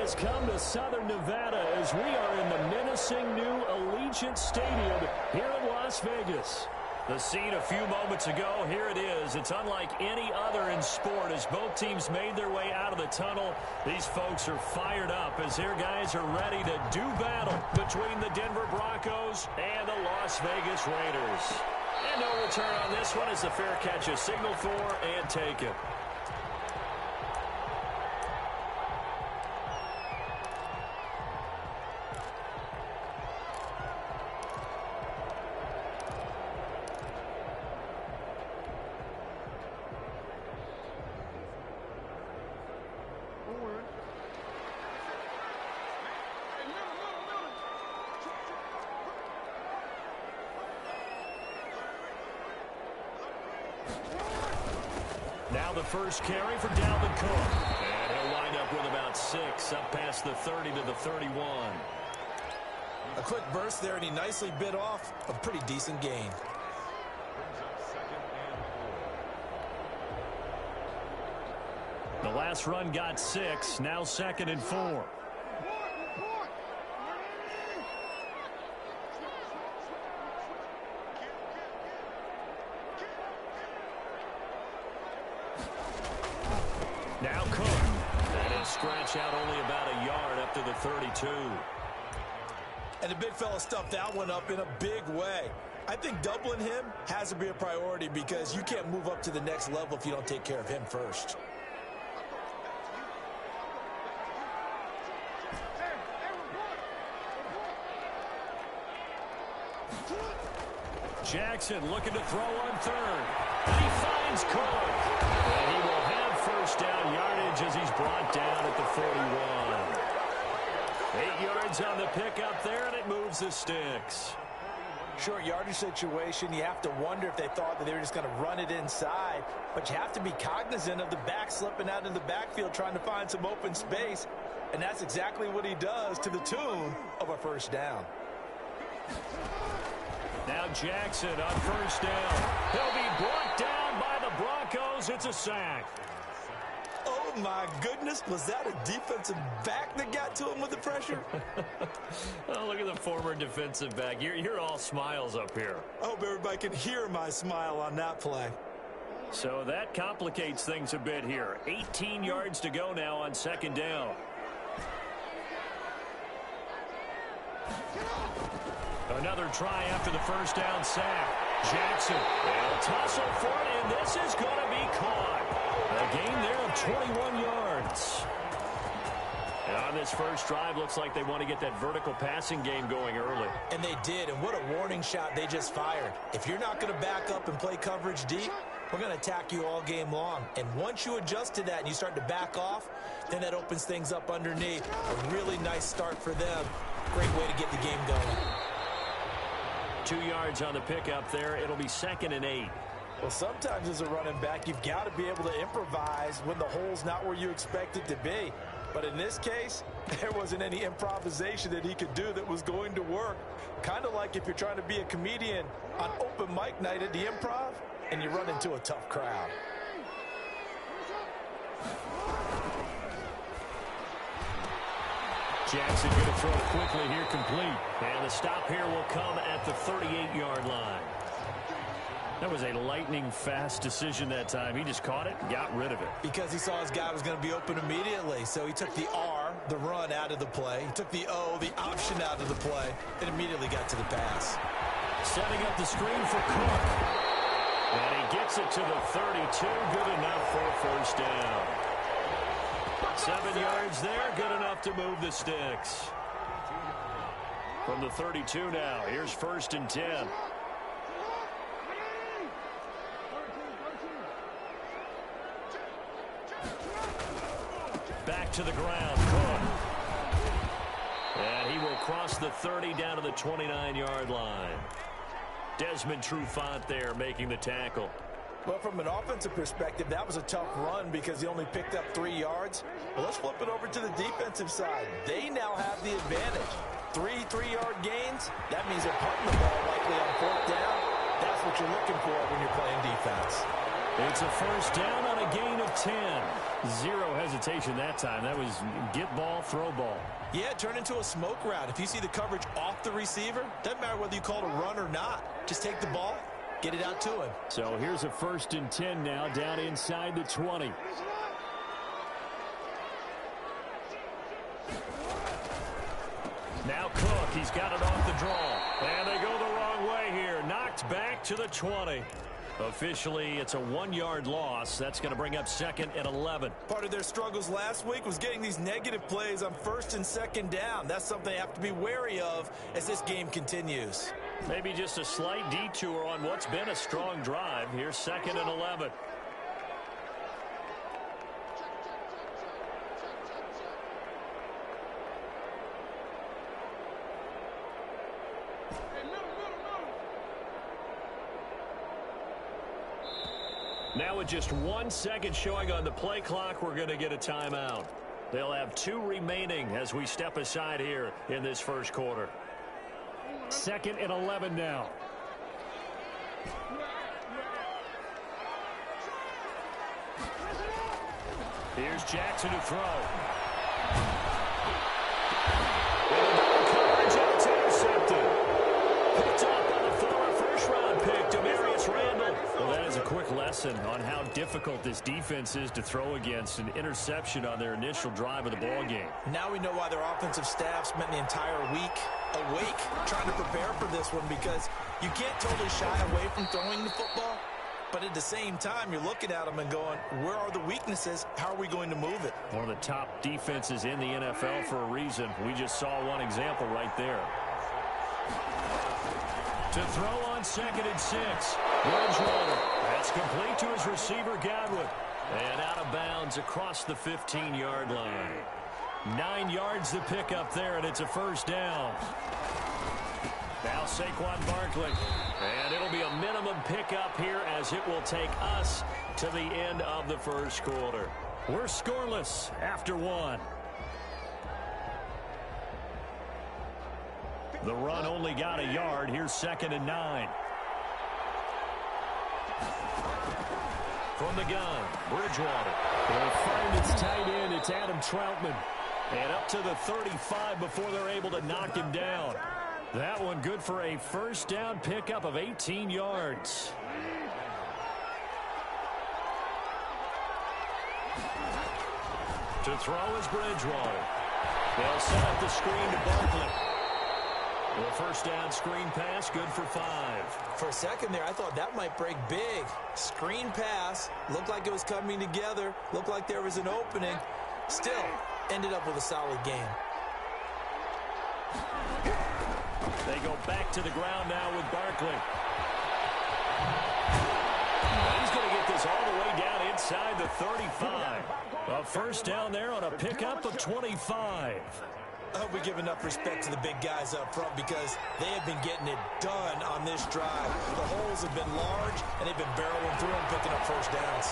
has come to Southern Nevada as we are in the menacing new Allegiant Stadium here in Las Vegas. The scene a few moments ago, here it is. It's unlike any other in sport as both teams made their way out of the tunnel. These folks are fired up as their guys are ready to do battle between the Denver Broncos and the Las Vegas Raiders. And no return on this one as the fair catch is signaled for and taken. Now the first carry for Dalvin Cook. And he'll wind up with about 6, up past the 30 to the 31. A quick burst there, and he nicely bit off a pretty decent gain. The last run got 6, now 2nd and 4. Now Cook. And he'll stretch out only about a yard up to the 32. And the big fella stuffed that one up in a big way. I think doubling him has to be a priority because you can't move up to the next level if you don't take care of him first. Jackson looking to throw on 3rd. And he finds Cook. And he will have first down yardage as he's brought down at the 41. 8 yards on the pickup there, and it moves the sticks. Short yardage situation, you have to wonder if they thought that they were just going to run it inside. But you have to be cognizant of the back slipping out in the backfield trying to find some open space. And that's exactly what he does to the tune of a first down. Now Jackson on first down. He'll be brought down by the Broncos. It's a sack. Oh, my goodness. Was that a defensive back that got to him with the pressure? Oh, look at the former defensive back. You're all smiles up here. I hope everybody can hear my smile on that play. So that complicates things a bit here. 18 yards to go now on 2nd down. Another try after the first down sack. Jackson will tussle for it, and this is going to be caught. A gain there of 21 yards. And on this first drive, looks like they want to get that vertical passing game going early. And they did, and what a warning shot they just fired. If you're not going to back up and play coverage deep, we're going to attack you all game long. And once you adjust to that and you start to back off, then that opens things up underneath. A really nice start for them. Great way to get the game going. 2 yards on the pickup there. It'll be 2nd and 8. Well, sometimes as a running back, you've got to be able to improvise when the hole's not where you expect it to be. But in this case, there wasn't any improvisation that he could do that was going to work. Kind of like if you're trying to be a comedian on open mic night at the Improv and you run into a tough crowd. Jackson going to throw quickly here, complete. And the stop here will come at the 38-yard line. That was a lightning-fast decision that time. He just caught it and got rid of it. Because he saw his guy was going to be open immediately. So he took the R, the run, out of the play. He took the O, the option, out of the play, and immediately got to the pass. Setting up the screen for Cook. And he gets it to the 32. Good enough for a first down. 7 yards there. Good enough to move the sticks. From the 32 now. Here's 1st and 10. Back to the ground. Cook. And he will cross the 30 down to the 29-yard line. Desmond Trufant there making the tackle. Well, from an offensive perspective, that was a tough run because he only picked up 3 yards. Well, let's flip it over to the defensive side. They now have the advantage. 3 3-yard gains, that means they're punting the ball likely on 4th down. That's what you're looking for when you're playing defense. It's a first down on a a gain of 10. Zero hesitation that time. That was get ball, throw ball. Yeah, turn into a smoke route. If you see the coverage off the receiver, doesn't matter whether you call it a run or not. Just take the ball, get it out to him. So here's a 1st and 10 now, down inside the 20. Now Cook, he's got it off the draw. And they go the wrong way here. Knocked back to the 20. Officially, it's a 1-yard loss. That's going to bring up 2nd and 11. Part of their struggles last week was getting these negative plays on 1st and 2nd down. That's something they have to be wary of as this game continues. Maybe just a slight detour on what's been a strong drive. Here's 2nd and 11. Now with just 1 second showing on the play clock, we're going to get a timeout. They'll have 2 remaining as we step aside here in this first quarter. 2nd and 11 now. Here's Jackson to throw. Coverage, and it's intercepted. Picked up on the former first-round pick, Demarius Randall. Well, that is a quick lesson on how difficult this defense is to throw against. An interception on their initial drive of the ball game. Now we know why their offensive staff spent the entire week awake trying to prepare for this one, because you can't totally shy away from throwing the football, but at the same time you're looking at them and going, where are the weaknesses? How are we going to move it? One of the top defenses in the NFL for a reason. We just saw one example right there. To throw on 2nd and 6. Bridgewater. That's complete to his receiver, Godwin. And out of bounds across the 15-yard line. 9 yards to pick up there, and it's a 1st down. Now Saquon Barkley. And it'll be a minimum pickup here as it will take us to the end of the first quarter. We're scoreless after 1. The run only got a yard. Here's 2nd and 9. From the gun, Bridgewater. They'll find its tight end. It's Adam Troutman. And up to the 35 before they're able to knock him down. That one good for a 1st down pickup of 18 yards. To throw is Bridgewater. They'll set up the screen to Barkley. The 1st down screen pass, good for 5. For a second there, I thought that might break big. Screen pass, looked like it was coming together, looked like there was an opening. Still, ended up with a solid game. They go back to the ground now with Barkley. He's going to get this all the way down inside the 35. A 1st down there on a pickup of 25. I hope we give enough respect to the big guys up front, because they have been getting it done on this drive. The holes have been large, and they've been barreling through and picking up 1st downs.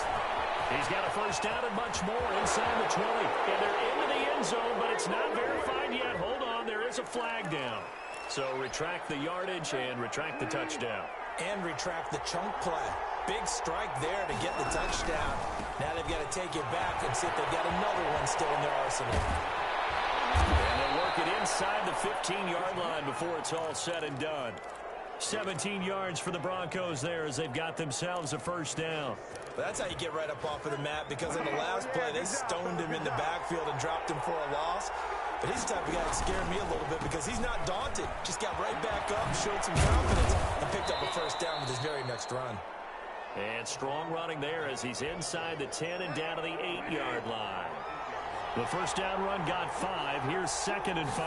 He's got a 1st down and much more inside the 20. And they're into the end zone, but it's not verified yet. Hold on, there is a flag down. So retract the yardage and retract the touchdown. And retract the chunk play. Big strike there to get the touchdown. Now they've got to take it back and see if they've got another one still in their arsenal. And they'll work it inside the 15-yard line before it's all said and done. 17 yards for the Broncos there as they've got themselves a 1st down. But that's how you get right up off of the mat, because on the last play, they stoned him in the backfield and dropped him for a loss. But he's the type of guy that scared me a little bit, because he's not daunted. Just got right back up, showed some confidence, and picked up a 1st down with his very next run. And strong running there as he's inside the 10 and down to the 8-yard line. The 1st down run got 5. Here's 2nd and 5.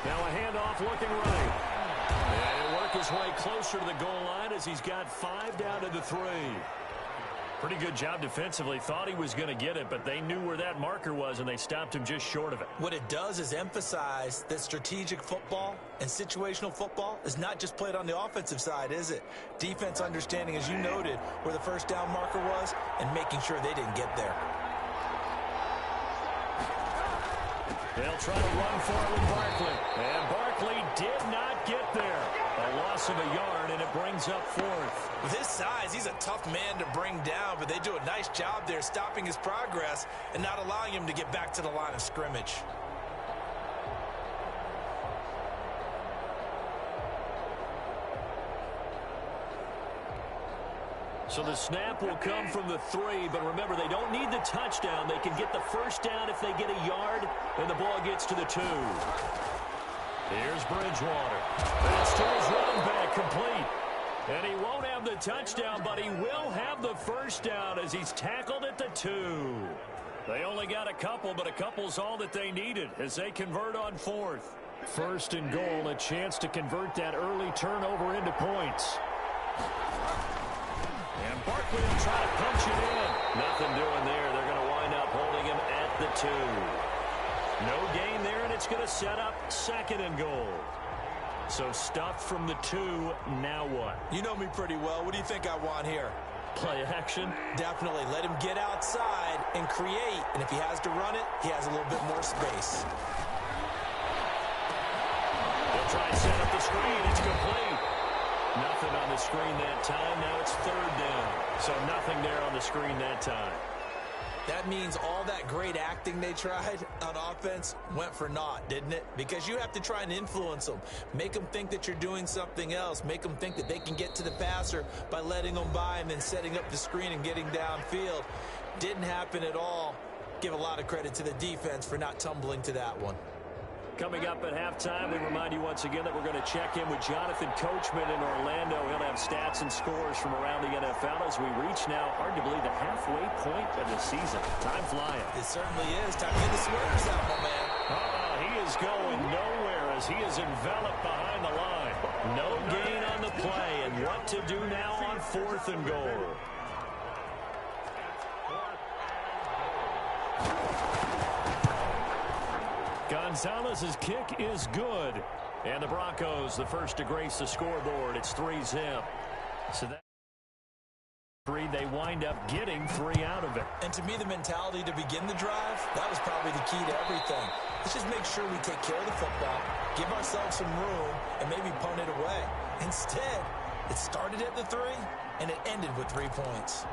Now a handoff looking right. And he'll work his way closer to the goal line as he's got 5 down to the 3. Pretty good job defensively. Thought he was going to get it, but they knew where that marker was, and they stopped him just short of it. What it does is emphasize that strategic football and situational football is not just played on the offensive side, is it? Defense understanding, as you noted, where the 1st down marker was and making sure they didn't get there. They'll try to run for it with Barkley. And Barkley did not get there. A loss of a yard, and it brings up fourth. With his size, he's a tough man to bring down, but they do a nice job there stopping his progress and not allowing him to get back to the line of scrimmage. So the snap will come from the 3, but remember, they don't need the touchdown. They can get the first down if they get a yard, and the ball gets to the 2. Here's Bridgewater. That's to his running back, complete. And he won't have the touchdown, but he will have the first down as he's tackled at the 2. They only got a couple, but a couple's all that they needed as they convert on fourth. First and goal, a chance to convert that early turnover into points. And Barkley will try to punch it in. Nothing doing there. They're going to wind up holding him at the 2. No gain there, and it's going to set up second and goal. So stuffed from the 2, now what? You know me pretty well. What do you think I want here? Play action? Definitely. Let him get outside and create. And if he has to run it, he has a little bit more space. They'll try and set up the screen. It's complete. Nothing on the screen that time. Now it's third down. So nothing there on the screen that time. That means all that great acting they tried on offense went for naught, didn't it? Because you have to try and influence them. Make them think that you're doing something else. Make them think that they can get to the passer by letting them by and then setting up the screen and getting downfield. Didn't happen at all. Give a lot of credit to the defense for not tumbling to that one. Coming up at halftime, we remind you once again that we're going to check in with Jonathan Coachman in Orlando. He'll have stats and scores from around the NFL as we reach now, hard to believe, the halfway point of the season. Time flying. It certainly is. Time to get the sweaters out, my man. He is going nowhere as he is enveloped behind the line. No gain on the play, and what to do now on fourth and goal. Gonzalez's kick is good. And the Broncos, the first to grace the scoreboard. It's 3-zip. So that 3, they wind up getting 3 out of it. And to me, the mentality to begin the drive, that was probably the key to everything. Let's just make sure we take care of the football, give ourselves some room, and maybe punt it away. Instead, it started at the 3, and it ended with 3 points.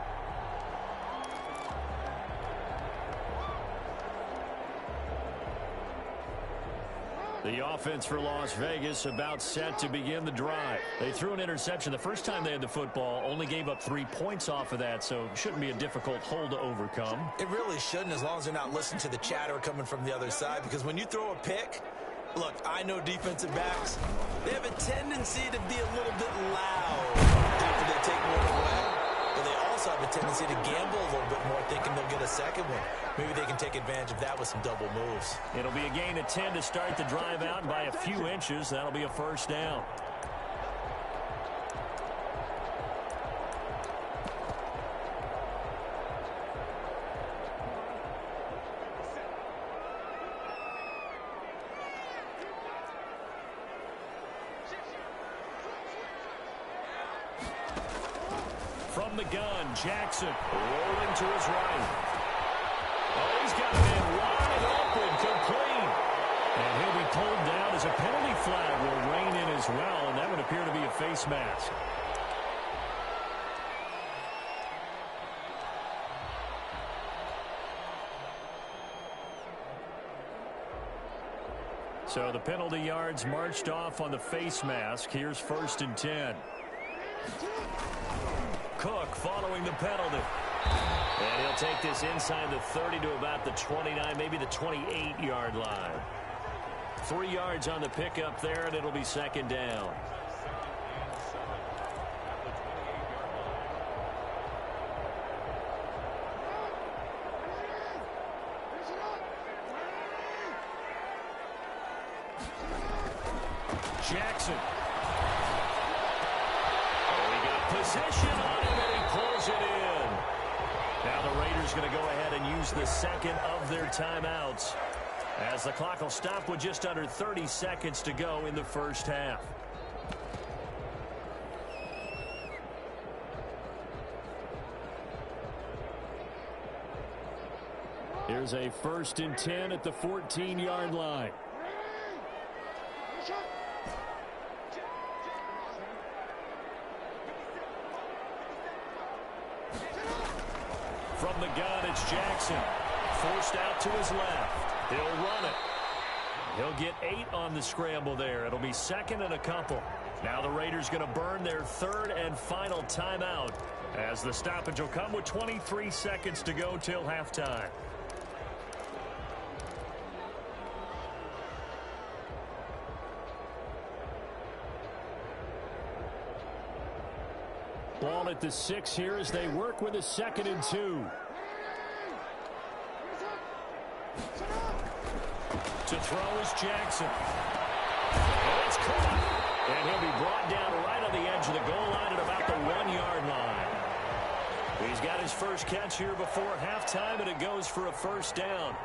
The offense for Las Vegas about set to begin the drive. They threw an interception the first time they had the football, only gave up 3 points off of that, so shouldn't be a difficult hole to overcome. It really shouldn't, as long as they're not listening to the chatter coming from the other side, because when you throw a pick, look, I know defensive backs, they have a tendency to be a little bit loud after they take one away, but they also have a tendency to gamble a little bit more, thinking they'll get a second one. Maybe they can take advantage of that with some double moves. It'll be a gain of 10 to start the drive out by a few inches. That'll be a first down. From the gun, Jackson rolling to his right. Oh, he's got a man wide open, complete. And he'll be pulled down as a penalty flag will rein in as well, and that would appear to be a face mask. So the penalty yards marched off on the face mask. Here's first and 10. Cook following the penalty. And he'll take this inside the 30 to about the 29, maybe the 28-yard line. 3 yards on the pickup there, and it'll be second down. Jackson. Oh, he got possession on him, and he pulls it in. Now the Raiders going to go ahead and use the second of their timeouts, as the clock will stop with just under 30 seconds to go in the first half. Here's a first and 10 at the 14-yard line. From the gun, it's Jackson. Forced out to his left. He'll run it. He'll get 8 on the scramble there. It'll be second and a couple. Now the Raiders going to burn their third and final timeout as the stoppage will come with 23 seconds to go till halftime. Ball at the 6 here as they work with a 2nd and 2. To throw is Jackson. And it's caught. And he'll be brought down right on the edge of the goal line at about the 1-yard line. He's got his first catch here before halftime, and it goes for a first down.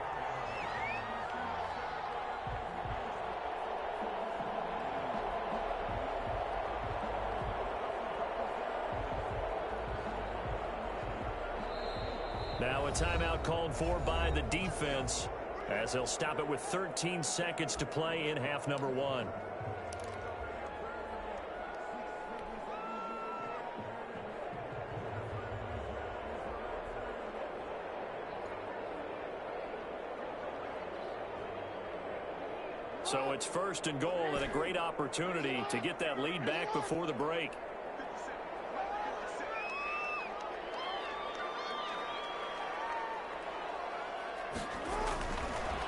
Now a timeout called for by the defense as they'll stop it with 13 seconds to play in half number 1. So it's first and goal and a great opportunity to get that lead back before the break.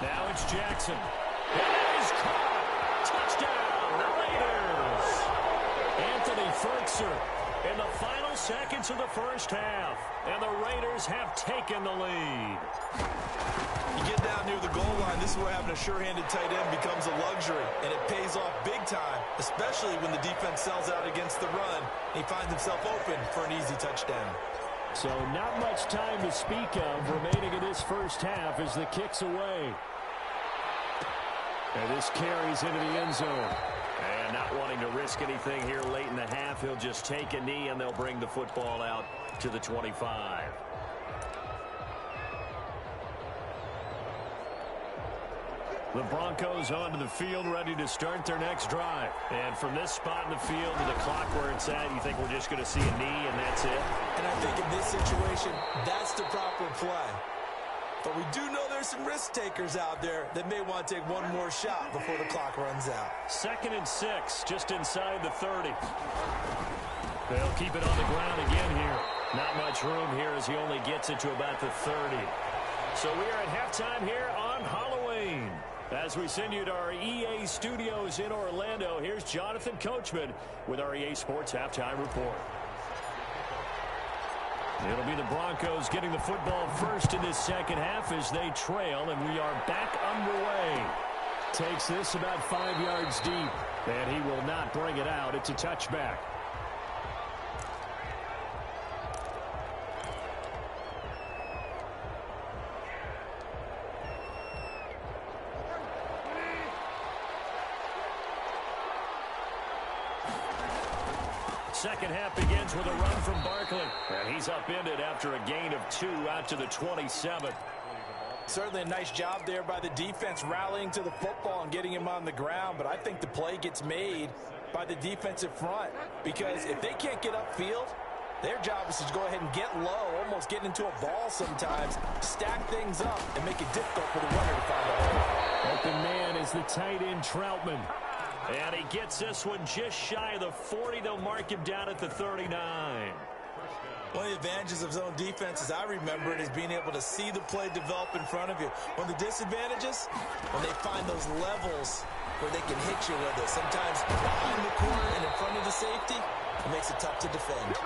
Now it's Jackson. It is caught. Touchdown, the Raiders. Anthony Ferkser in the final seconds of the first half. And the Raiders have taken the lead. You get down near the goal line, this is where having a sure-handed tight end becomes a luxury, and it pays off big time, especially when the defense sells out against the run. He finds himself open for an easy touchdown. So not much time to speak of remaining in this first half as the kick's away. And this carries into the end zone. And not wanting to risk anything here late in the half, he'll just take a knee and they'll bring the football out to the 25. The Broncos onto the field, ready to start their next drive. And from this spot in the field to the clock where it's at, you think we're just going to see a knee and that's it? And I think in this situation, that's the proper play. But we do know there's some risk takers out there that may want to take one more shot before the clock runs out. 2nd and 6, just inside the 30. They'll keep it on the ground again here. Not much room here as he only gets it to about the 30. So we are at halftime here on Halloween. As we send you to our EA studios in Orlando, here's Jonathan Coachman with our EA Sports Halftime Report. It'll be the Broncos getting the football first in this second half as they trail, and we are back underway. Takes this about 5 yards deep, and he will not bring it out. It's a touchback. Second half begins with a run from Barkley. And he's upended after a gain of 2 out to the 27. Certainly a nice job there by the defense rallying to the football and getting him on the ground. But I think the play gets made by the defensive front. Because if they can't get upfield, their job is to go ahead and get low, almost get into a ball sometimes, stack things up, and make it difficult for the runner to find a hole. Open man is the tight end Troutman. And he gets this one just shy of the 40. They'll mark him down at the 39. One of the advantages of zone defense, as I remember it, is being able to see the play develop in front of you. One of the disadvantages, when they find those levels where they can hit you with it. Sometimes behind the corner and in front of the safety, it makes it tough to defend.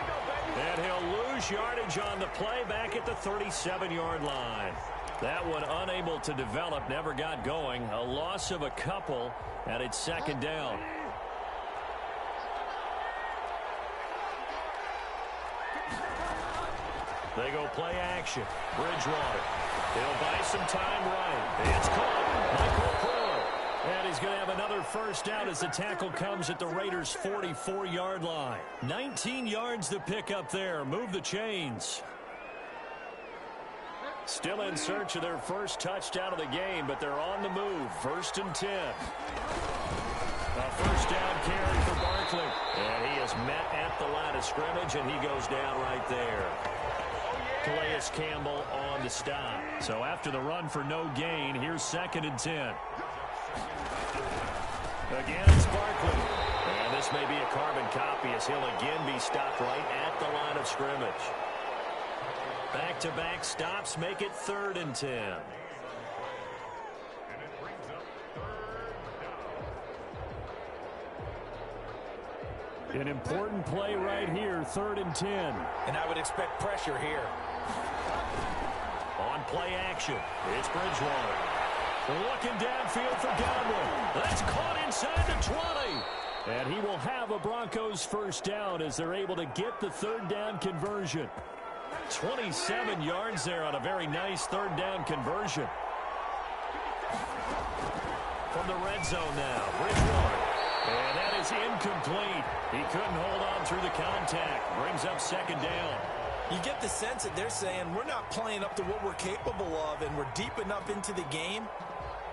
And he'll lose yardage on the play back at the 37-yard line. That one unable to develop, never got going. A loss of a couple, and it's second down. They go play action. Bridgewater. He'll buy some time right. It's caught. Michael Poole. And he's going to have another first down as the tackle comes at the Raiders' 44-yard line. 19 yards to pick up there. Move the chains. Still in search of their first touchdown of the game, but they're on the move. 1st and 10. A first down carry for Barkley. And he is met at the line of scrimmage, and he goes down right there. Play Paris Campbell on the stop. So after the run for no gain, here's 2nd and 10. Again, it's Barkley. And this may be a carbon copy as he'll again be stopped right at the line of scrimmage. Back-to-back stops make it 3rd and 10. An important play right here, 3rd and 10. And I would expect pressure here. On play action, it's Bridgewater. Looking downfield for Godwin. That's caught inside the 20. And he will have a Broncos first down as they're able to get the 3rd down conversion. 27 yards there on a very nice 3rd down conversion. From the red zone now, Bridgewater. And that is incomplete. He couldn't hold on through the contact. Brings up 2nd down. You get the sense that they're saying we're not playing up to what we're capable of, and we're deep enough into the game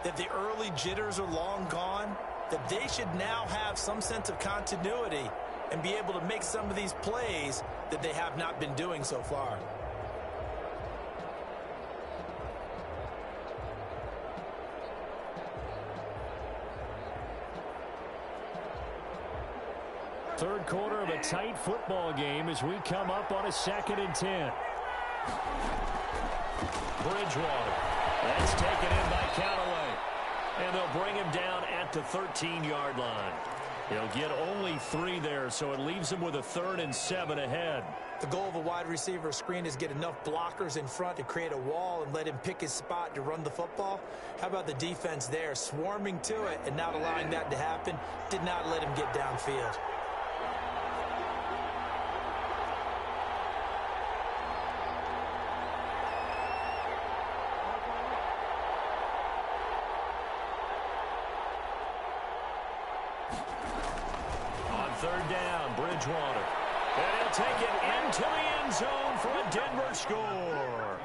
that the early jitters are long gone, that they should now have some sense of continuity and be able to make some of these plays that they have not been doing so far. Third quarter of a tight football game as we come up on a 2nd and 10. Bridgewater. That's taken in by Callaway. And they'll bring him down at the 13-yard line. He'll get only 3 there, so it leaves him with a 3rd and 7 ahead. The goal of a wide receiver screen is get enough blockers in front to create a wall and let him pick his spot to run the football. How about the defense there, swarming to it and not allowing that to happen? Did not let him get downfield. Bridgewater. And he'll take it into the end zone for a Denver score.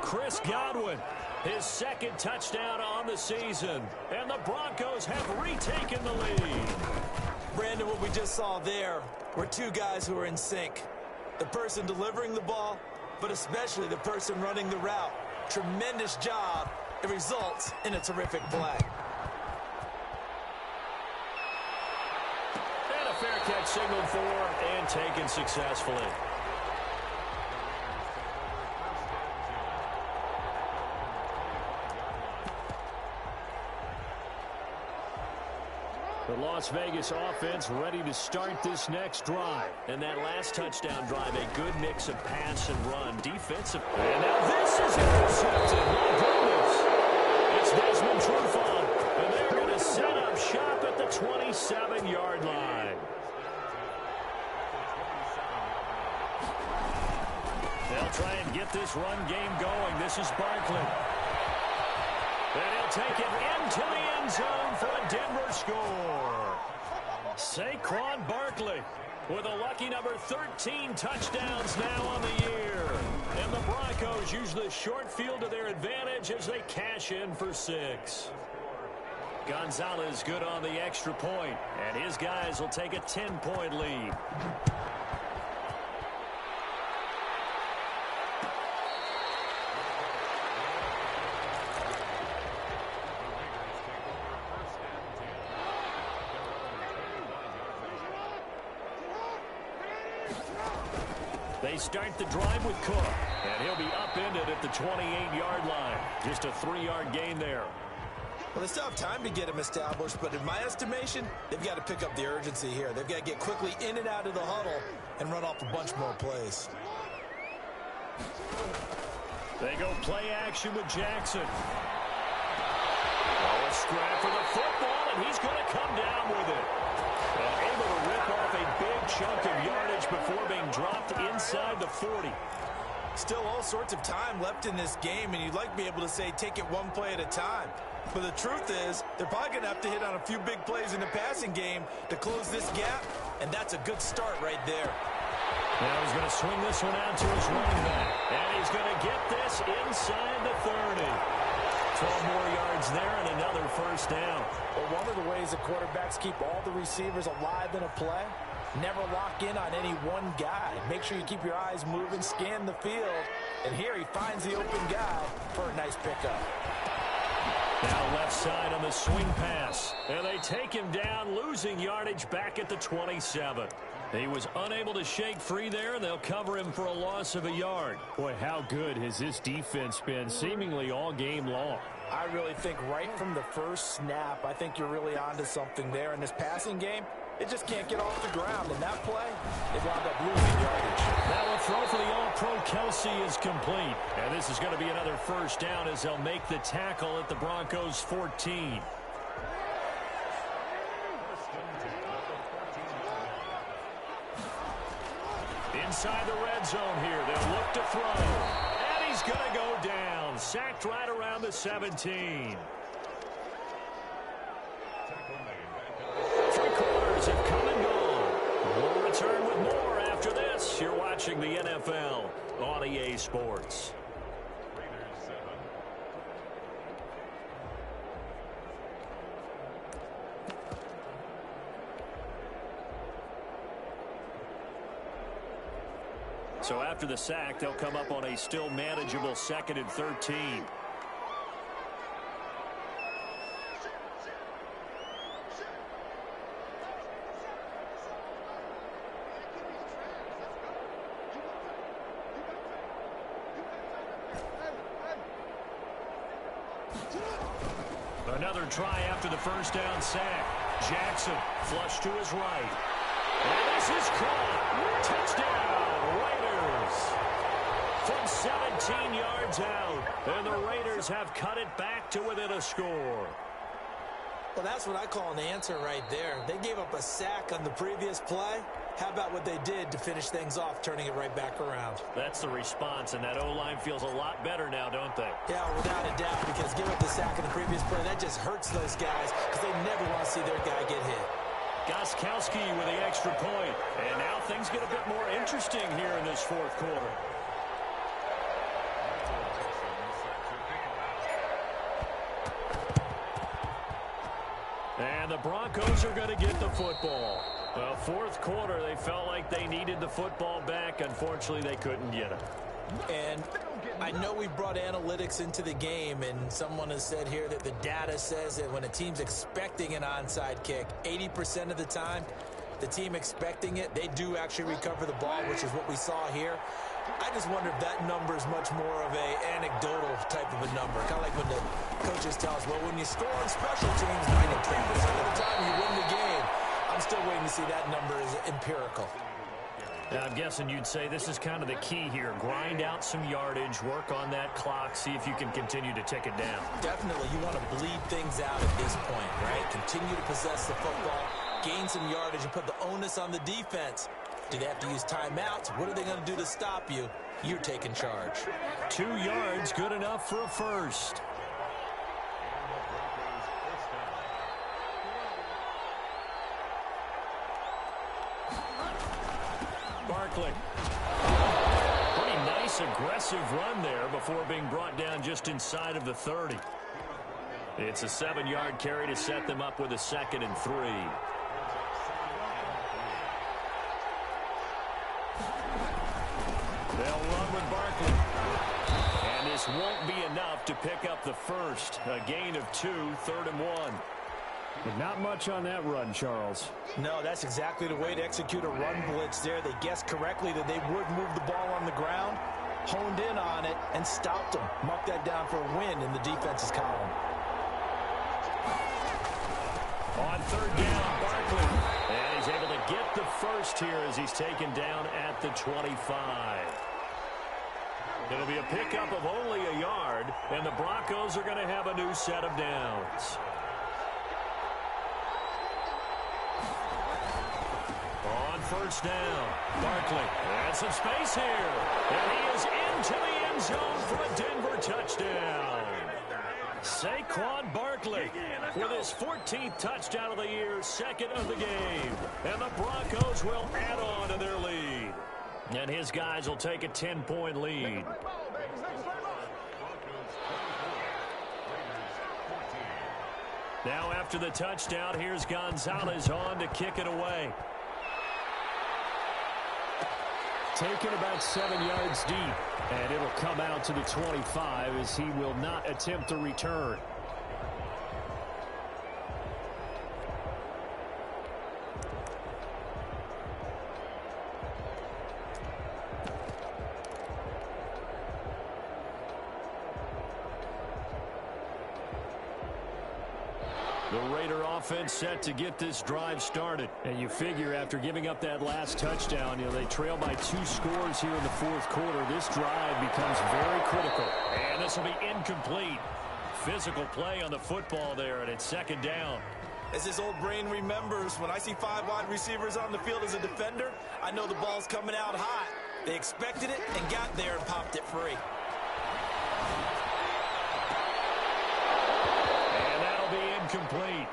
Chris Godwin, his 2nd touchdown on the season. And the Broncos have retaken the lead. Brandon, what we just saw there were 2 guys who are in sync. The person delivering the ball, but especially the person running the route. Tremendous job. It results in a terrific play. Fair catch signaled for and taken successfully. The Las Vegas offense ready to start this next drive. And that last touchdown drive, a good mix of pass and run. Defensive. And now this is intercepted. My goodness. It's Desmond Trufant. And they're going to set up shop at the 27-yard line. They'll try and get this run game going. This is Barkley. And he'll take it into the end zone for a Denver score. Saquon Barkley with a lucky number 13 touchdowns now on the year. And the Broncos use the short field to their advantage as they cash in for 6. Gonzalez good on the extra point, and his guys will take a 10-point lead. They start the drive with Cook, and he'll be upended at the 28-yard line. Just a 3-yard gain there. Well, they still have time to get him established, but in my estimation, they've got to pick up the urgency here. They've got to get quickly in and out of the huddle and run off a bunch more plays. They go play action with Jackson. Oh, a scrap for the football, and he's going to come down with it. Able to rip off a big chunk of yardage before being dropped inside the 40. Still all sorts of time left in this game, and you'd like to be able to say take it one play at a time. But the truth is, they're probably going to have to hit on a few big plays in the passing game to close this gap, and that's a good start right there. Now he's going to swing this one out to his running back, and he's going to get this inside the 30. 12 more yards there and another first down. Well, one of the ways that quarterbacks keep all the receivers alive in a play Never lock in on any one guy. Make sure you keep your eyes moving, scan the field. And here he finds the open guy for a nice pickup. Now left side on the swing pass. And they take him down, losing yardage back at the 27. He was unable to shake free there, and they'll cover him for a loss of a yard. Boy, how good has this defense been seemingly all game long? I really think right from the first snap, I think you're really onto something there. In this passing game, it just can't get off the ground. In that play, they wound up losing yardage. Now a throw for the All-Pro Kelsey is complete. And this is going to be another first down as they'll make the tackle at the Broncos 14. Inside the red zone here. They'll look to throw. And he's going to go down. Sacked right around the 17. Three quarters have come and gone. We'll return with more after this. You're watching the NFL on EA Sports. So after the sack, they'll come up on a still manageable 2nd and 13. Another try after the first down sack. Jackson flush to his right. And this is caught. Touchdown. From 17 yards out, and the Raiders have cut it back to within a score. Well, that's what I call an answer right there. They gave up a sack on the previous play. How about what they did to finish things off, turning it right back around? That's the response, and that O-line feels a lot better now, don't they? Yeah, without a doubt, because give up the sack in the previous play, that just hurts those guys because they never want to see their guy get hit. Gostkowski with the extra point, and now things get a bit more interesting here in this fourth quarter. And the Broncos are going to get the football. Well, fourth quarter, they felt like they needed the football back. Unfortunately, they couldn't get it. And I know we've brought analytics into the game, and someone has said here that the data says that when a team's expecting an onside kick, 80% of the time, the team expecting it, they do actually recover the ball, which is what we saw here. I just wonder if that number is much more of a anecdotal type of a number. Kind of like when the coaches tell us, well, when you score on special teams, 93% of the time you win the game. I'm still waiting to see that number is empirical. Now, I'm guessing you'd say this is kind of the key here. Grind out some yardage, work on that clock, see if you can continue to tick it down. Definitely. You want to bleed things out at this point, right? Continue to possess the football, gain some yardage, and put the onus on the defense. Do they have to use timeouts? What are they going to do to stop you? You're taking charge. 2 yards, good enough for a first. Barkley. Pretty nice, aggressive run there before being brought down just inside of the 30. It's a 7-yard carry to set them up with a 2nd and 3. They'll run with Barkley. And this won't be enough to pick up the first. A gain of 2, 3rd and 1. But not much on that run, Charles. No, that's exactly the way to execute a run blitz there. They guessed correctly that they would move the ball on the ground, honed in on it, and stopped them. Mark that down for a win in the defense's column. On 3rd down, Barkley. And he's able to get the first here as he's taken down at the 25. It'll be a pickup of only a yard, and the Broncos are going to have a new set of downs. On 1st down, Barkley. And some space here. And he is into the end zone for a Denver touchdown. Saquon Barkley with his 14th touchdown of the year, 2nd of the game. And the Broncos will add on to their lead. And his guys will take a 10-point lead. Now after the touchdown, here's Gonzalez on to kick it away. Taken about 7 yards deep. And it'll come out to the 25 as he will not attempt to return. The Raider offense set to get this drive started. And you figure after giving up that last touchdown, they trail by 2 scores here in the fourth quarter. This drive becomes very critical. And this will be incomplete. Physical play on the football there, and it's second down. As his old brain remembers, when I see 5 wide receivers on the field as a defender, I know the ball's coming out hot. They expected it and got there and popped it free. Incomplete.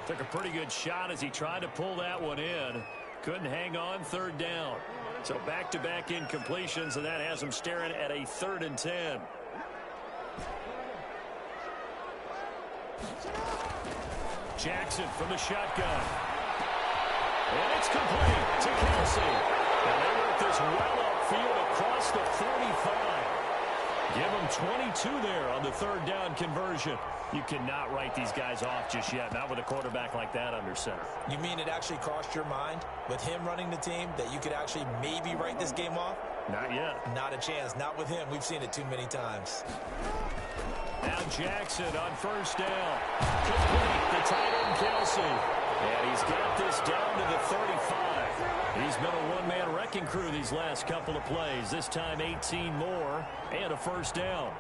Took a pretty good shot as he tried to pull that one in. Couldn't hang on, third down. So back-to-back incompletions, and that has him staring at a 3rd and 10. Jackson from the shotgun. And it's complete to Kelsey. And they work this well upfield across the 45. Give him 22 there on the 3rd down conversion. You cannot write these guys off just yet, not with a quarterback like that under center. You mean it actually crossed your mind with him running the team that you could actually maybe write this game off? Not yet. Not a chance. Not with him. We've seen it too many times. Now Jackson on 1st down. Complete the tight end Kelsey. And he's got this down to the 35. He's been a one-man wrecking crew these last couple of plays. This time 18 more and a 1st down.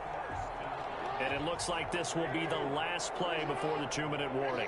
And it looks like this will be the last play before the 2-minute warning.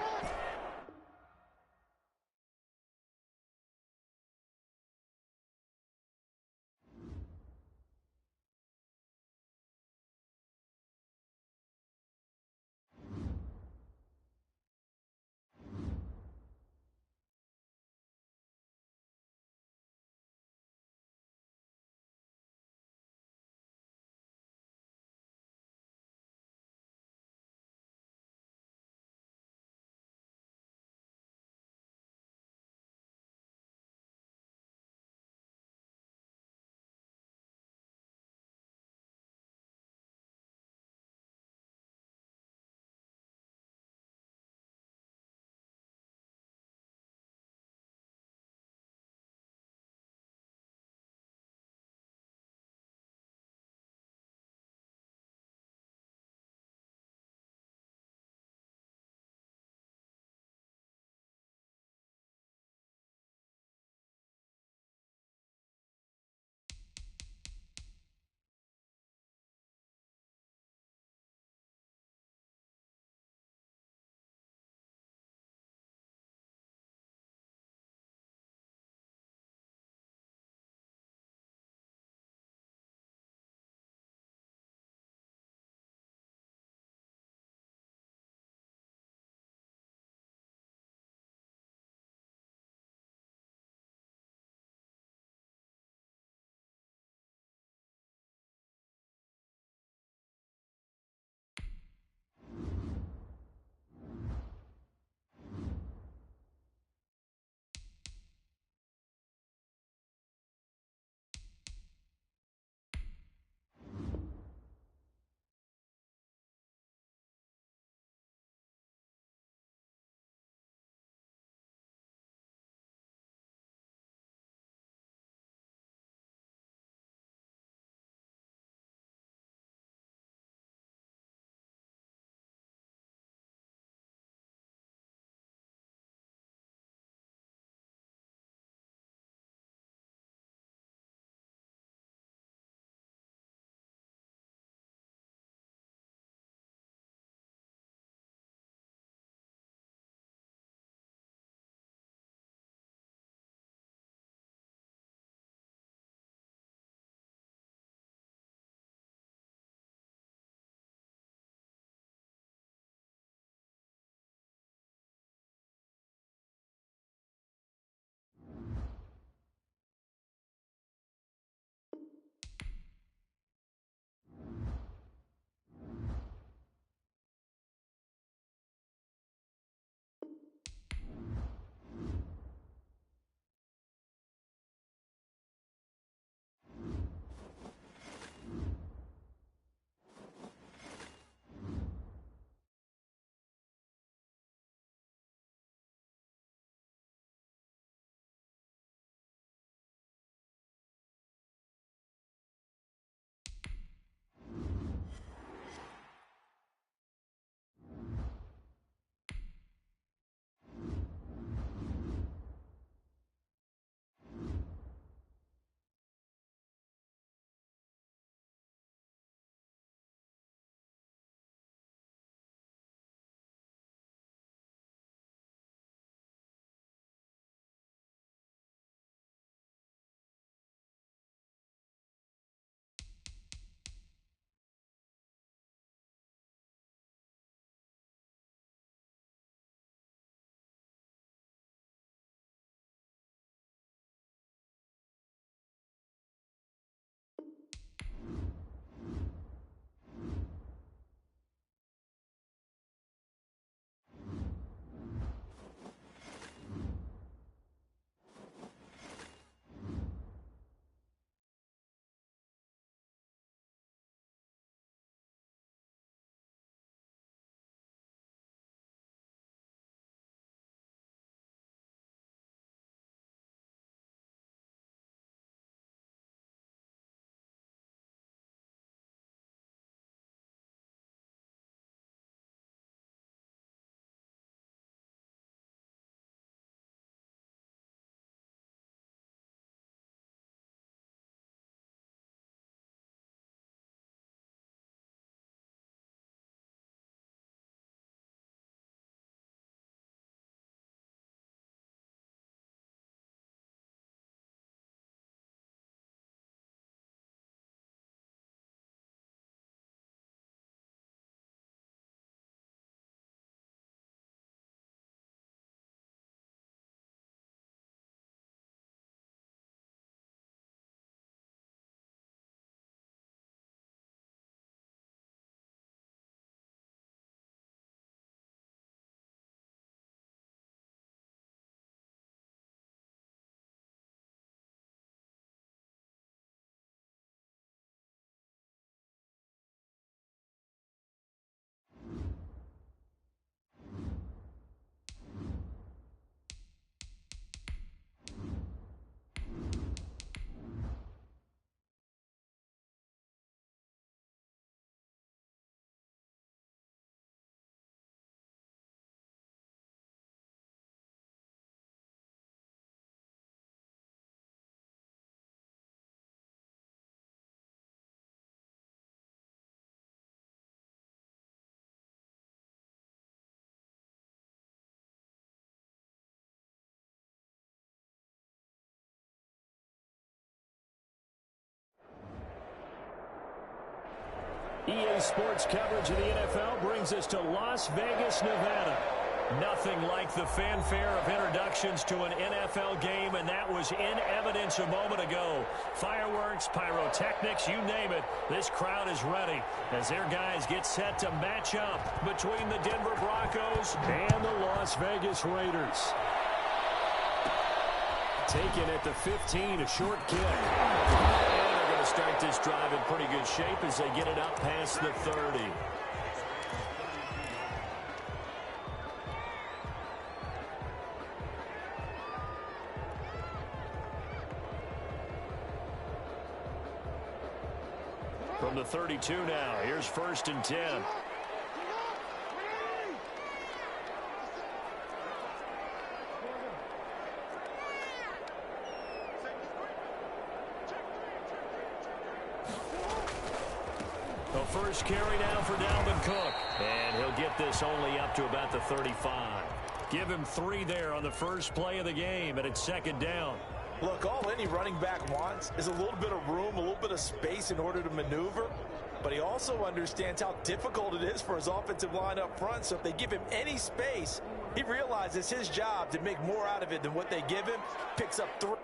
EA Sports coverage of the NFL brings us to Las Vegas, Nevada. Nothing like the fanfare of introductions to an NFL game, and that was in evidence a moment ago. Fireworks, pyrotechnics, you name it, this crowd is ready as their guys get set to match up between the Denver Broncos and the Las Vegas Raiders. Taken at the 15, a short kick. And they're going to start this drive in pretty good shape as they get it up past the 30. From the 32 now, here's 1st and 10. The first carry now for Dalvin Cook. And he'll get this only up to about the 35. Give him 3 there on the first play of the game, and it's 2nd down. Look, all any running back wants is a little bit of room, a little bit of space in order to maneuver. But he also understands how difficult it is for his offensive line up front. So if they give him any space, he realizes his job to make more out of it than what they give him. Picks up 3.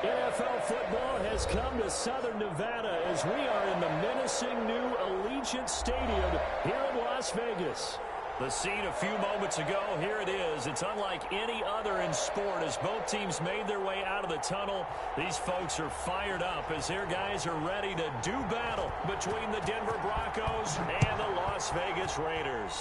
NFL football has come to Southern Nevada as we are in the menacing new Allegiant Stadium here in Las Vegas. The scene a few moments ago, here it is. It's unlike any other in sport as both teams made their way out of the tunnel. These folks are fired up as their guys are ready to do battle between the Denver Broncos and the Las Vegas Raiders.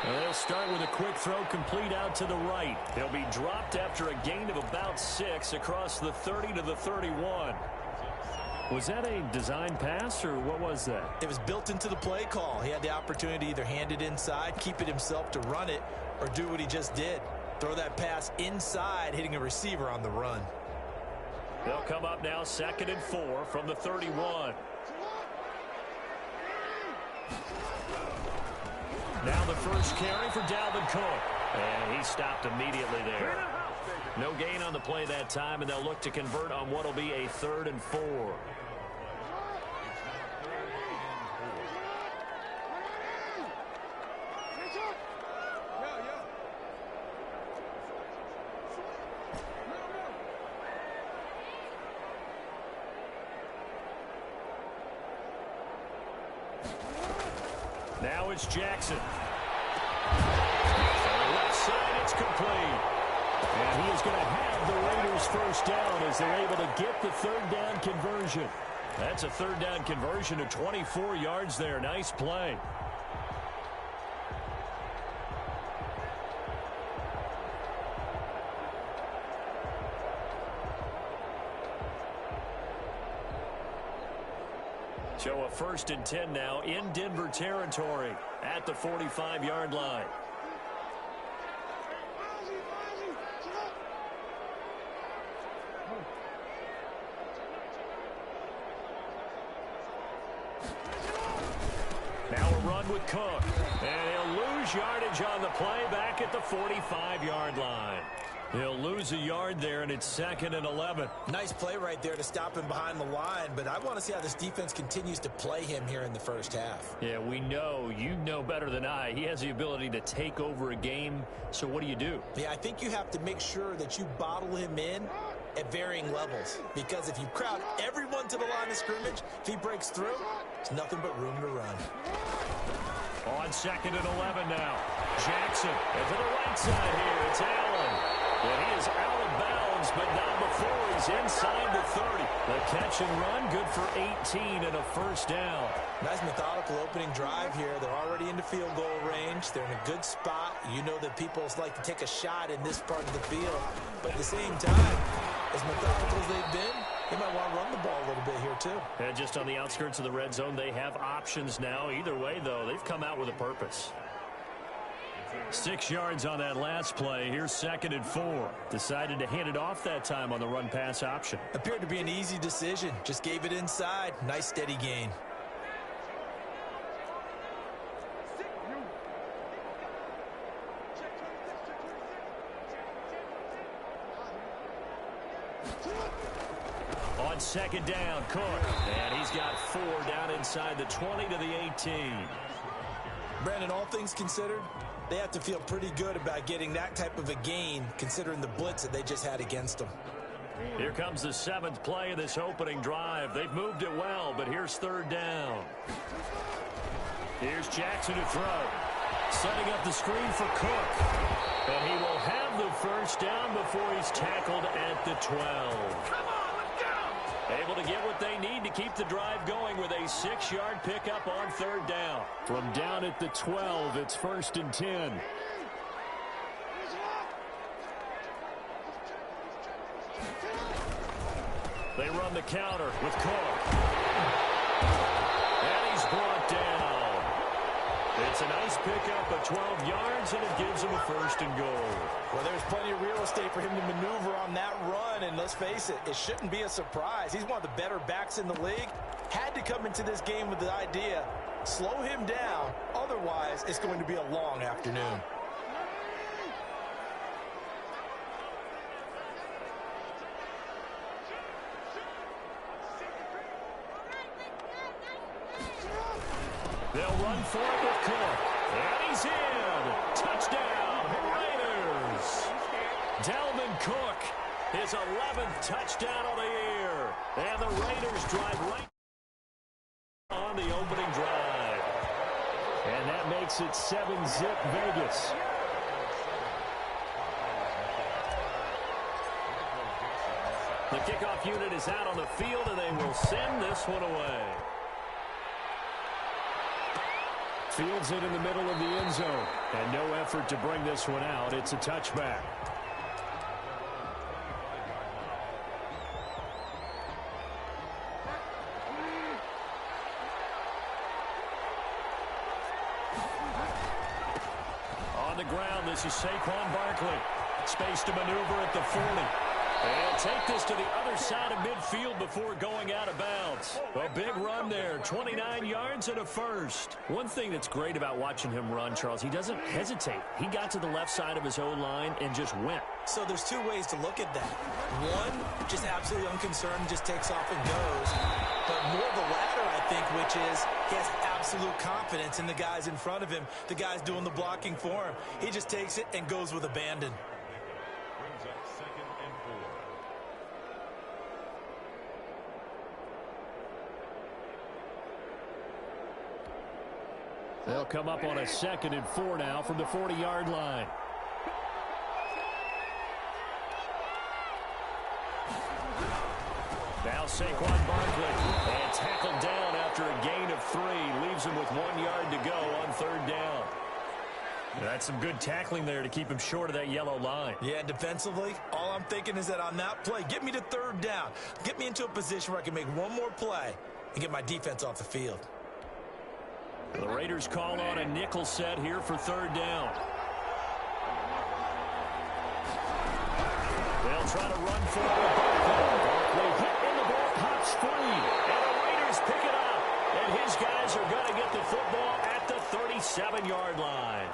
They'll start with a quick throw complete out to the right. They'll be dropped after a gain of about 6 across the 30 to the 31. Was that a design pass, or what was that? It was built into the play call. He had the opportunity to either hand it inside, keep it himself to run it, or do what he just did. Throw that pass inside, hitting a receiver on the run. They'll come up now 2nd and 4 from the 31. Now the first carry for Dalvin Cook. And he stopped immediately there. No gain on the play that time, and they'll look to convert on what will be a 3rd and 4. Now it's Jackson. Left side, it's complete. And he is going to have the Raiders first down as they're able to get the 3rd down conversion. That's a 3rd down conversion of 24 yards there. Nice play. So a 1st and 10 now in Denver territory at the 45-yard line. Now a run with Cook. And he'll lose yardage on the play back at the 45-yard line. He'll lose a yard there, and it's 2nd and 11. Nice play right there to stop him behind the line, but I want to see how this defense continues to play him here in the first half. Yeah, we know. You know better than I. He has the ability to take over a game, so what do you do? Yeah, I think you have to make sure that you bottle him in at varying levels, because if you crowd everyone to the line of scrimmage, if he breaks through, it's nothing but room to run. On 2nd and 11 now. Jackson, and to the right side here, it's Allen. And he is out of bounds, but not before he's inside the 30. The catch and run, good for 18 and a first down. Nice methodical opening drive here. They're already into field goal range. They're in a good spot. You know that people like to take a shot in this part of the field. But at the same time, as methodical as they've been, they might want to run the ball a little bit here too. And just on the outskirts of the red zone, they have options now. Either way, though, they've come out with a purpose. 6 yards on that last play. Here's 2nd and 4. Decided to hand it off that time on the run-pass option. Appeared to be an easy decision. Just gave it inside. Nice steady gain. On 2nd down, Cook. And he's got 4 down inside the 20 to the 18. Brandon, all things considered, they have to feel pretty good about getting that type of a gain considering the blitz that they just had against them. Here comes the 7th play of this opening drive. They've moved it well, but here's 3rd down. Here's Jackson to throw. Setting up the screen for Cook. And he will have the first down before he's tackled at the 12. Come on, let's go! Able to get what they need to keep the drive going with a 6-yard pickup on 3rd down. From down at the 12, it's 1st and 10. They run the counter with Cook. And he's brought down. It's a nice pickup of 12 yards, and it gives him a 1st and goal. Well, there's plenty of real estate for him to maneuver on that run, and let's face it, it shouldn't be a surprise. He's one of the better backs in the league. Had to come into this game with the idea, slow him down, otherwise it's going to be a long afternoon. They'll run for it with Cook. And he's in. Touchdown, Raiders. Dalvin Cook, his 11th touchdown of the year. And the Raiders drive right on the opening drive. And that makes it 7-zip Vegas. The kickoff unit is out on the field, and they will send this one away. Fields it in the middle of the end zone. And no effort to bring this one out. It's a touchback. On the ground, this is Saquon Barkley. Space to maneuver at the 40. And take this to the other side of midfield before going out of bounds. A big run there, 29 yards and a 1st. One thing that's great about watching him run, Charles, he doesn't hesitate. He got to the left side of his own line and just went. So there's two ways to look at that. One, just absolutely unconcerned, just takes off and goes. But more the latter, I think, which is he has absolute confidence in the guys in front of him, the guys doing the blocking for him. He just takes it and goes with abandon. They'll come up on a 2nd and 4 now from the 40-yard line. Now Saquon Barkley, and tackled down after a gain of 3. Leaves him with 1 yard to go on 3rd down. That's some good tackling there to keep him short of that yellow line. Yeah, defensively, all I'm thinking is that on that play, get me to 3rd down. Get me into a position where I can make one more play and get my defense off the field. The Raiders call on a nickel set here for 3rd down. They'll try to run for it with Barkley. Hit and the ball pops free. And the Raiders pick it up. And his guys are going to get the football at the 37-yard line.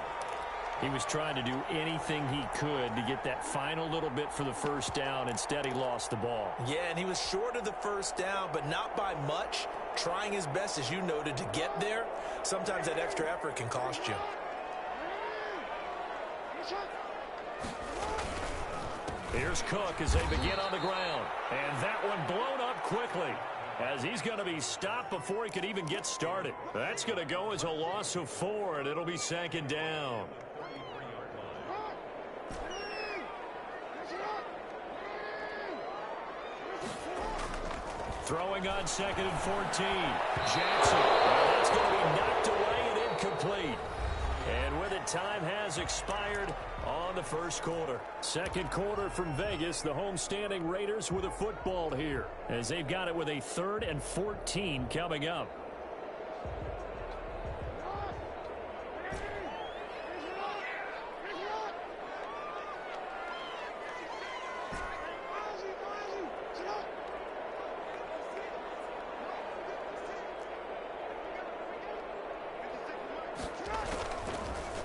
He was trying to do anything he could to get that final little bit for the 1st down. Instead, he lost the ball. Yeah, and he was short of the 1st down, but not by much. Trying his best, as you noted, to get there. Sometimes that extra effort can cost you. Here's Cook as they begin on the ground. And that one blown up quickly, as he's going to be stopped before he could even get started. That's going to go as a loss of 4, and it'll be 2nd down. Throwing on 2nd and 14. Jackson. That's going to be knocked away and incomplete. And with it, time has expired on the 1st quarter. 2nd quarter from Vegas. The home-standing Raiders with a football here, as they've got it with a 3rd and 14 coming up.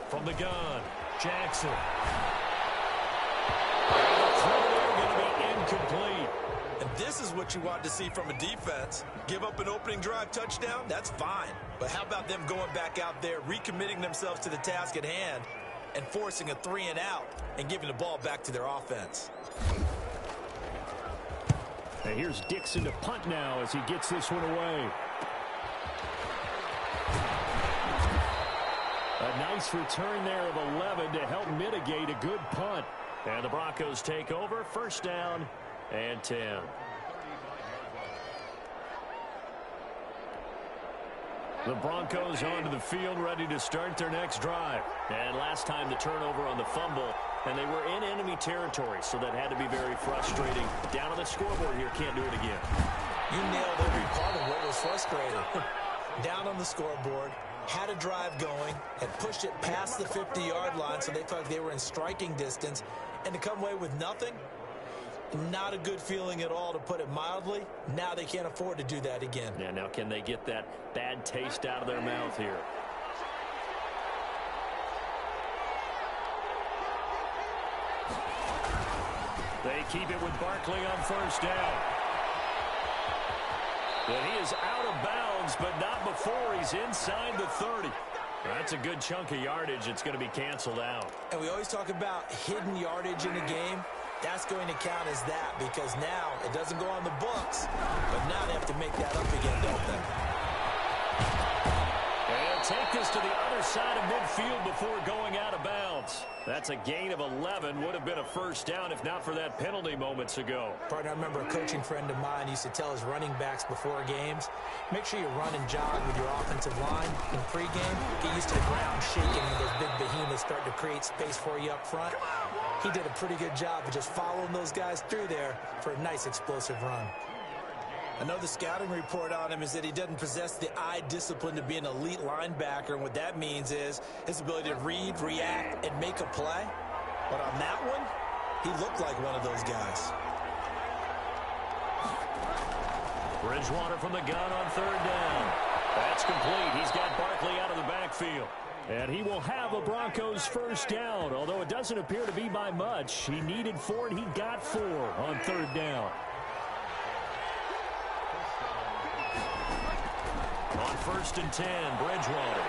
From the gun, Jackson. The throw going to be incomplete. And this is what you want to see from a defense. Give up an opening drive touchdown, that's fine. But how about them going back out there, recommitting themselves to the task at hand, and forcing a 3 and out, and giving the ball back to their offense. And here's Dixon to punt now as he gets this one away. A nice return there of 11 to help mitigate a good punt. And the Broncos take over, 1st down and 10. The Broncos onto the field, ready to start their next drive. And last time the turnover on the fumble, and they were in enemy territory, so that had to be very frustrating. Down on the scoreboard here, can't do it again. You nailed every part of what was frustrating. Down on the scoreboard, had a drive going, had pushed it past the 50-yard line so they felt they were in striking distance, and to come away with nothing, not a good feeling at all, to put it mildly. Now they can't afford to do that again. Yeah, now can they get that bad taste out of their mouth here? They keep it with Barkley on first down. And he is out of bounds, but not before he's inside the 30. That's a good chunk of yardage. It's going to be canceled out. And we always talk about hidden yardage in a game. That's going to count as that, because now it doesn't go on the books, but now they have to make that up again, don't they? And take this to the other side of midfield before going out of bounds. That's a gain of 11. Would have been a first down if not for that penalty moments ago. Partner, I remember a coaching friend of mine used to tell his running backs before games, make sure you run and jog with your offensive line in pregame. Get used to the ground shaking when those big behemoths start to create space for you up front. He did a pretty good job of just following those guys through there for a nice explosive run. I know the scouting report on him is that he doesn't possess the eye discipline to be an elite linebacker, and what that means is his ability to read, react, and make a play. But on that one, he looked like one of those guys. Bridgewater from the gun on third down. That's complete. He's got Barkley out of the backfield. And he will have a Broncos first down, although it doesn't appear to be by much. He needed 4, and he got 4 on third down. On first and 10, Bridgewater.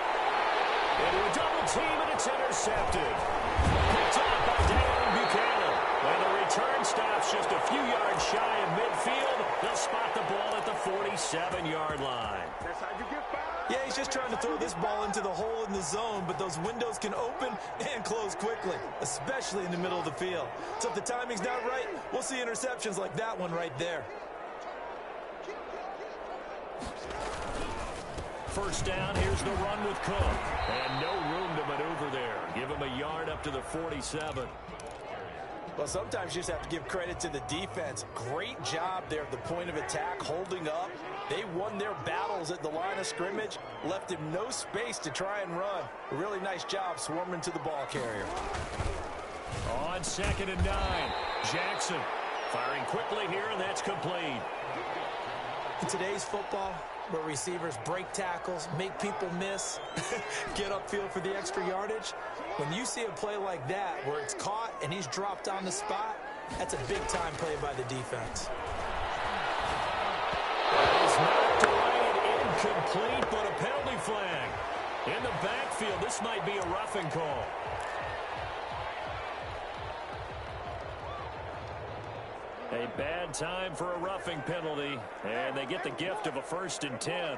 Into a double team, and it's intercepted. Picked up by Daniel Buchanan. And the return stops just a few yards shy of midfield. They'll spot the ball at the 47-yard line. That's how you get fouled. Yeah, he's just trying to throw this ball into the hole in the zone, but those windows can open and close quickly, especially in the middle of the field. So if the timing's not right, we'll see interceptions like that one right there. First down, here's the run with Cook. And no room to maneuver there. Give him a yard up to the 47. Well, sometimes you just have to give credit to the defense. Great job there at the point of attack, holding up. They won their battles at the line of scrimmage, left him no space to try and run. A really nice job swarming to the ball carrier. On second and 9, Jackson firing quickly here, and that's complete. In today's football, where receivers break tackles, make people miss, get upfield for the extra yardage, when you see a play like that where it's caught and he's dropped on the spot, that's a big-time play by the defense. He's knocked away and incomplete, but a penalty flag. In the backfield, this might be a roughing call. A bad time for a roughing penalty, and they get the gift of a first and 10.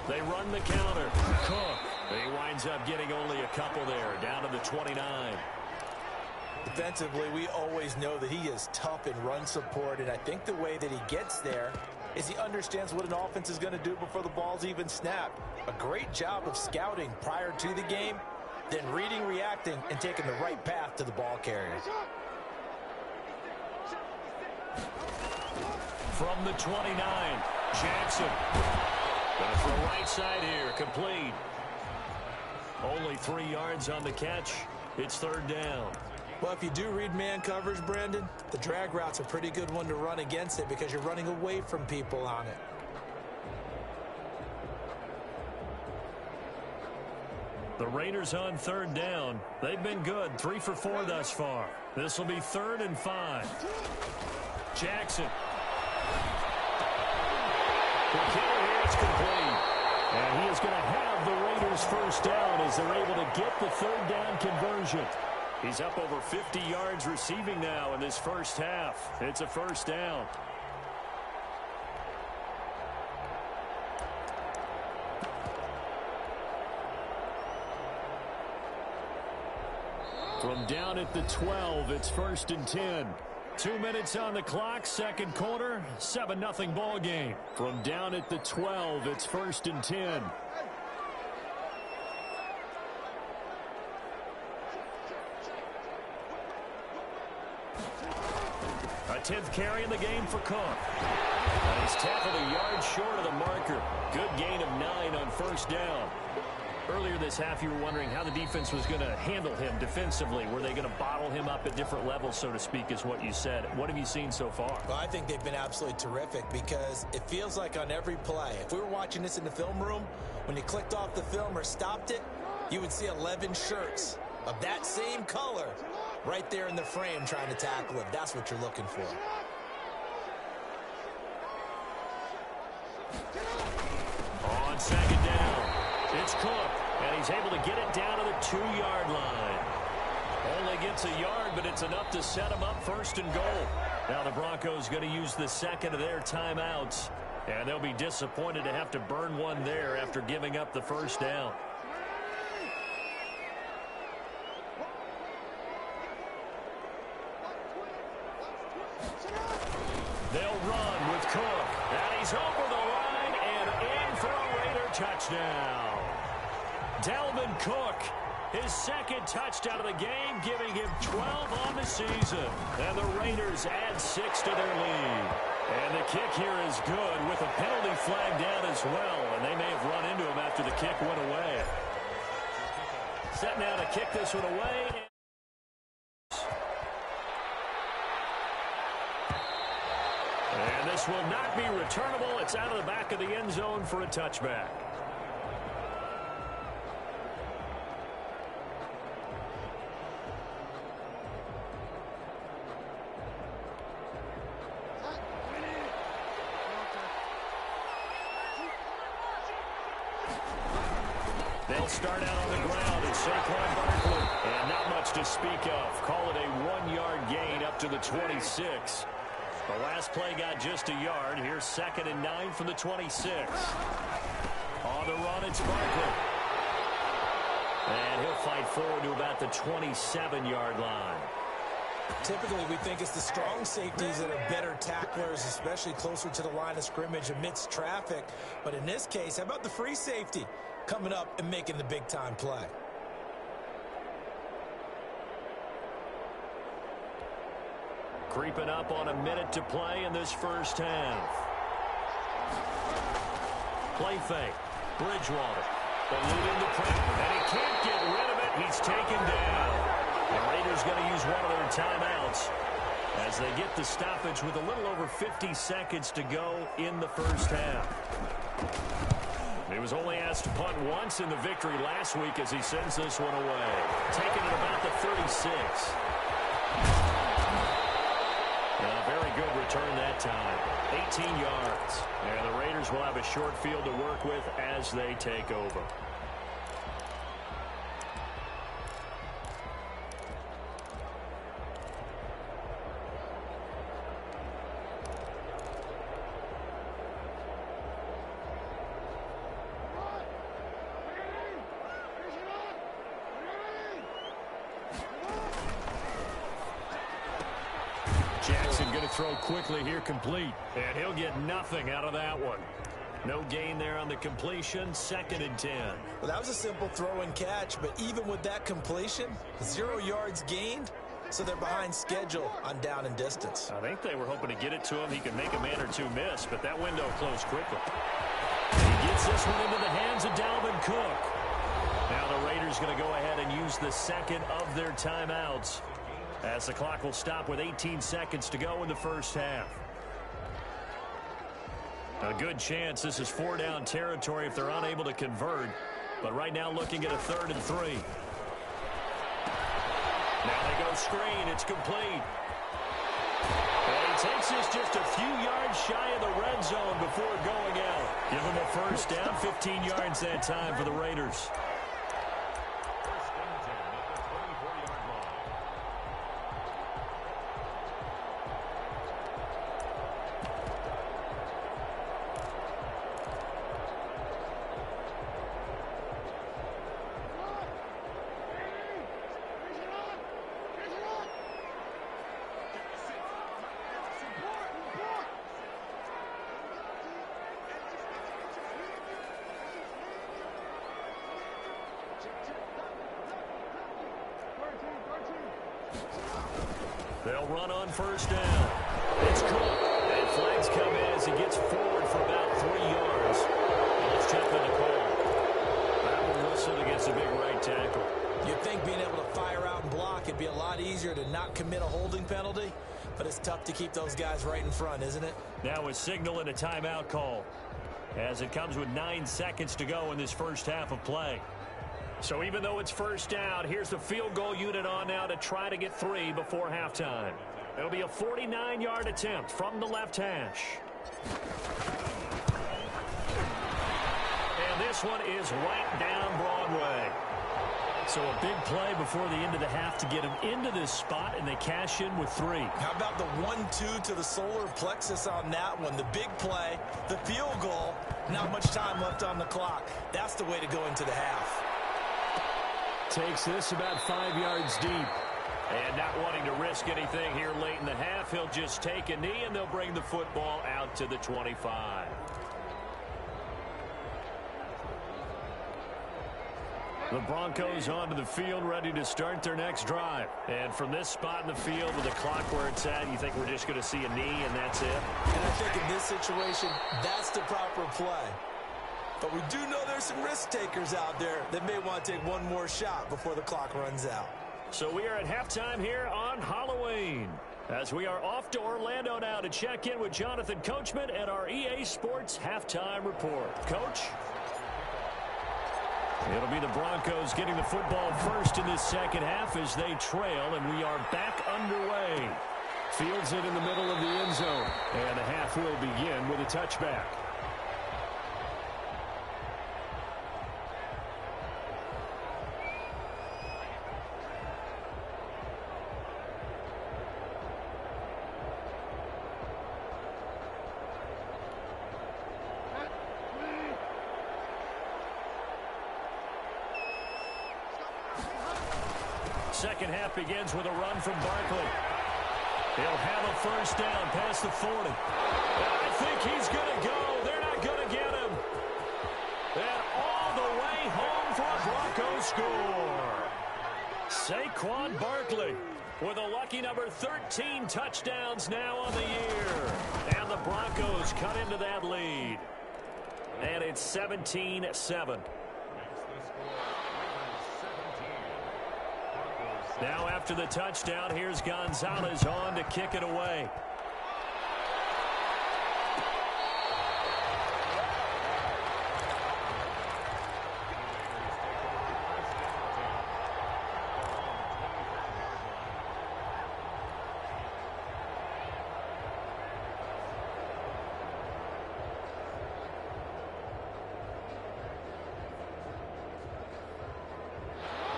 They run the counter. Cook. He winds up getting only a couple there, down to the 29. Defensively, we always know that he is tough in run support, and I think the way that he gets there is he understands what an offense is going to do before the ball's even snapped. A great job of scouting prior to the game, then reading, reacting, and taking the right path to the ball carrier. From the 29, Jackson. Gonna throw right side here, complete. Only 3 yards on the catch. It's third down. Well, if you do read man coverage, Brandon, the drag route's a pretty good one to run against it because you're running away from people on it. The Raiders on third down. They've been good, 3 for 4 thus far. This will be 3rd and 5. Jackson. The kill here, it's complete. And he is going to have the Raiders first down as they're able to get the third down conversion. He's up over 50 yards receiving now in this first half. It's a first down. From down at the 12, it's 1st and 10. 2 minutes on the clock, second quarter, 7-0 ball game. From down at the 12, it's 1st and 10. A 10th carry in the game for Cook. And he's tackled a yard short of the marker. Good gain of 9 on first down. Earlier this half, you were wondering how the defense was going to handle him defensively. Were they going to bottle him up at different levels, so to speak, is what you said. What have you seen so far? Well, I think they've been absolutely terrific because it feels like on every play, if we were watching this in the film room, when you clicked off the film or stopped it, you would see 11 shirts of that same color right there in the frame trying to tackle it. That's what you're looking for. On second down, it's Cook, and he's able to get it down to the 2-yard line. Only gets a yard, but it's enough to set him up first and goal. Now the Broncos going to use the second of their timeouts, and they'll be disappointed to have to burn one there after giving up the first down. They'll run with Cook, and he's over the line and in for a Raider touchdown. Dalvin Cook, his second touchdown of the game, giving him 12 on the season. And the Raiders add 6 to their lead. And the kick here is good with a penalty flag down as well. And they may have run into him after the kick went away. Set now to kick this one away. And this will not be returnable. It's out of the back of the end zone for a touchback. They'll start out on the ground at Saquon Barkley. And not much to speak of. Call it a 1-yard gain up to the 26. The last play got just a yard. Here's 2nd and 9 from the 26. On the run, it's Barkley. And he'll fight forward to about the 27-yard line. Typically, we think it's the strong safeties that are better tacklers, especially closer to the line of scrimmage amidst traffic. But in this case, how about the free safety coming up and making the big-time play? Creeping up on a minute to play in this first half. Play fake. Bridgewater. Eluding the pressure. And he can't get rid of it. He's taken down. The Raiders going to use one of their timeouts as they get the stoppage with a little over 50 seconds to go in the first half. He was only asked to punt once in the victory last week as he sends this one away. Taking it about the 36. A very good return that time. 18 yards. And the Raiders will have a short field to work with as they take over. Jackson going to throw quickly here, complete. And he'll get nothing out of that one. No gain there on the completion, 2nd and 10. Well, that was a simple throw and catch, but even with that completion, 0 yards gained, so they're behind schedule on down and distance. I think they were hoping to get it to him. He could make a man or two miss, but that window closed quickly. He gets this one into the hands of Dalvin Cook. Now the Raiders going to go ahead and use the second of their timeouts, as the clock will stop with 18 seconds to go in the first half. A good chance this is 4-down territory if they're unable to convert. But right now looking at a 3rd and 3. Now they go screen. It's complete. And he takes this just a few yards shy of the red zone before going out. Give him a first down, 15 yards that time for the Raiders. They'll run on first down. It's cool. And flags come in as he gets forward for about 3 yards. And let's check on the call. That one whistled against a big right tackle. You'd think being able to fire out and block, it'd be a lot easier to not commit a holding penalty, but it's tough to keep those guys right in front, isn't it? Now a signal and a timeout call, as it comes with 9 seconds to go in this first half of play. So even though it's first down, here's the field goal unit on now to try to get 3 before halftime. It'll be a 49-yard attempt from the left hash. And this one is right down Broadway. So a big play before the end of the half to get them into this spot, and they cash in with 3. How about the 1-2 to the solar plexus on that one? The big play, the field goal, not much time left on the clock. That's the way to go into the half. Takes this about 5 yards deep. And not wanting to risk anything here late in the half, he'll just take a knee, and they'll bring the football out to the 25. The Broncos onto the field, ready to start their next drive. And from this spot in the field with the clock where it's at, you think we're just going to see a knee and that's it? And I think in this situation, that's the proper play. But we do know there's some risk takers out there that may want to take one more shot before the clock runs out. So we are at halftime here on Halloween, as we are off to Orlando now to check in with Jonathan Coachman at our EA Sports Halftime Report. Coach? It'll be the Broncos getting the football first in this second half as they trail, and we are back underway. Fields it in the middle of the end zone, and the half will begin with a touchback. Second half begins with a run from Barkley. He'll have a first down past the 40. I think he's going to go. They're not going to get him. And all the way home for a Broncos score. Saquon Barkley with a lucky number 13 touchdowns now on the year. And the Broncos cut into that lead. And it's 17-7. Now after the touchdown, here's Gonzalez on to kick it away.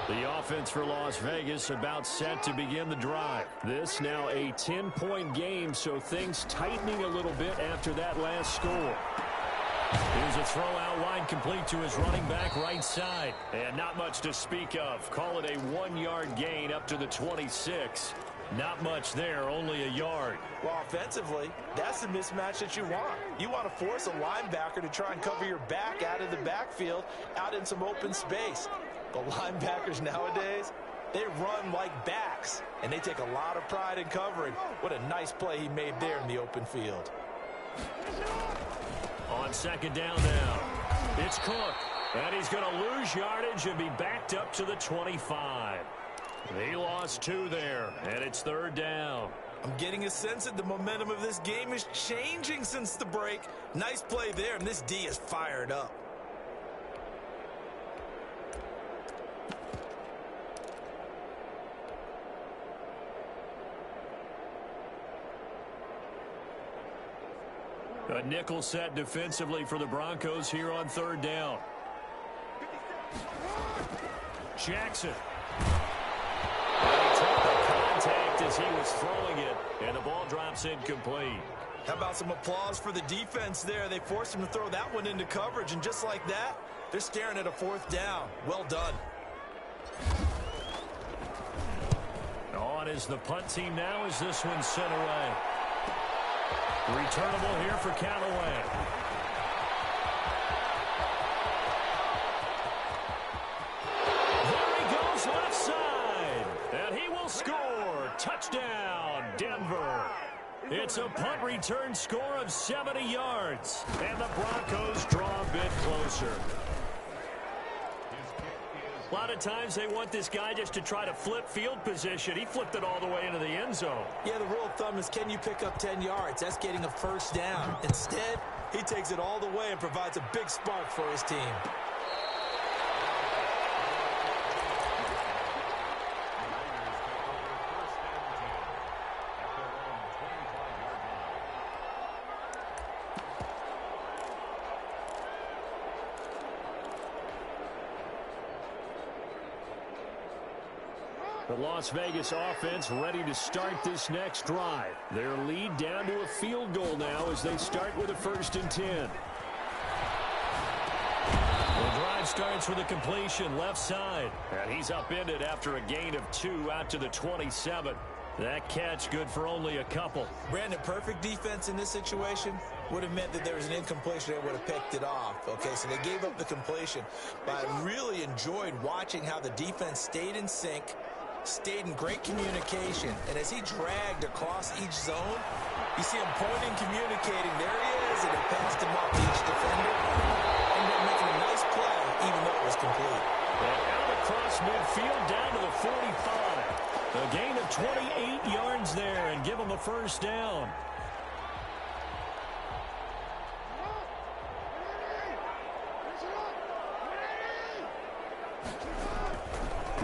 The offense for Las Vegas about set to begin the drive. This now a 10-point game, so things tightening a little bit after that last score. Here's a throw out wide, complete to his running back right side. And not much to speak of. Call it a 1-yard gain up to the 26. Not much there, only a yard. Well, offensively, that's the mismatch that you want. You want to force a linebacker to try and cover your back out of the backfield, out in some open space. The linebackers nowadays, they run like backs, and they take a lot of pride in covering. What a nice play he made there in the open field. On second down now, it's Cook, and he's going to lose yardage and be backed up to the 25. They lost 2 there, and it's third down. I'm getting a sense that the momentum of this game is changing since the break. Nice play there, and this D is fired up. A nickel set defensively for the Broncos here on third down. Jackson. And he took the contact as he was throwing it, and the ball drops incomplete. How about some applause for the defense there? They forced him to throw that one into coverage, and just like that, they're staring at a fourth down. Well done. On is the punt team now as this one's sent away. Returnable here for Callaway. There he goes left side. And he will score. Touchdown, Denver. It's a punt return score of 70 yards. And the Broncos draw a bit closer. A lot of times they want this guy just to try to flip field position. He flipped it all the way into the end zone. Yeah, the rule of thumb is, can you pick up 10 yards? That's getting a first down. Instead, he takes it all the way and provides a big spark for his team. The Las Vegas offense ready to start this next drive. Their lead down to a field goal now as they start with a 1st and 10. The drive starts with a completion left side. And he's upended after a gain of 2 out to the 27. That catch good for only a couple. Brandon, perfect defense in this situation would have meant that there was an incompletion that would have picked it off. Okay, so they gave up the completion. But I really enjoyed watching how the defense stayed in sync, stayed in great communication, and as he dragged across each zone, you see him pointing, communicating. There he is, and they passed him off to each defender. Ended up making a nice play, even though it was complete. And out across midfield down to the 45. A gain of 28 yards there and give him a 1st down.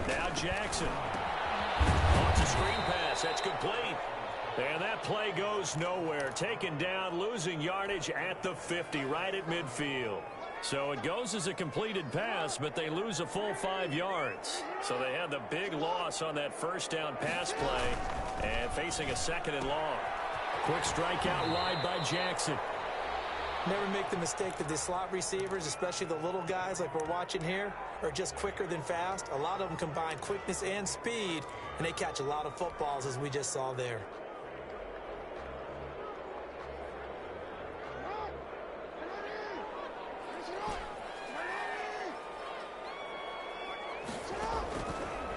Now Jackson. Off the screen pass. That's complete. And that play goes nowhere. Taken down, losing yardage at the 50, right at midfield. So it goes as a completed pass, but they lose a full 5 yards. So they had the big loss on that 1st down pass play and facing a 2nd and long. Quick strike out wide by Jackson. Never make the mistake that the slot receivers, especially the little guys like we're watching here, are just quicker than fast. A lot of them combine quickness and speed, and they catch a lot of footballs, as we just saw there.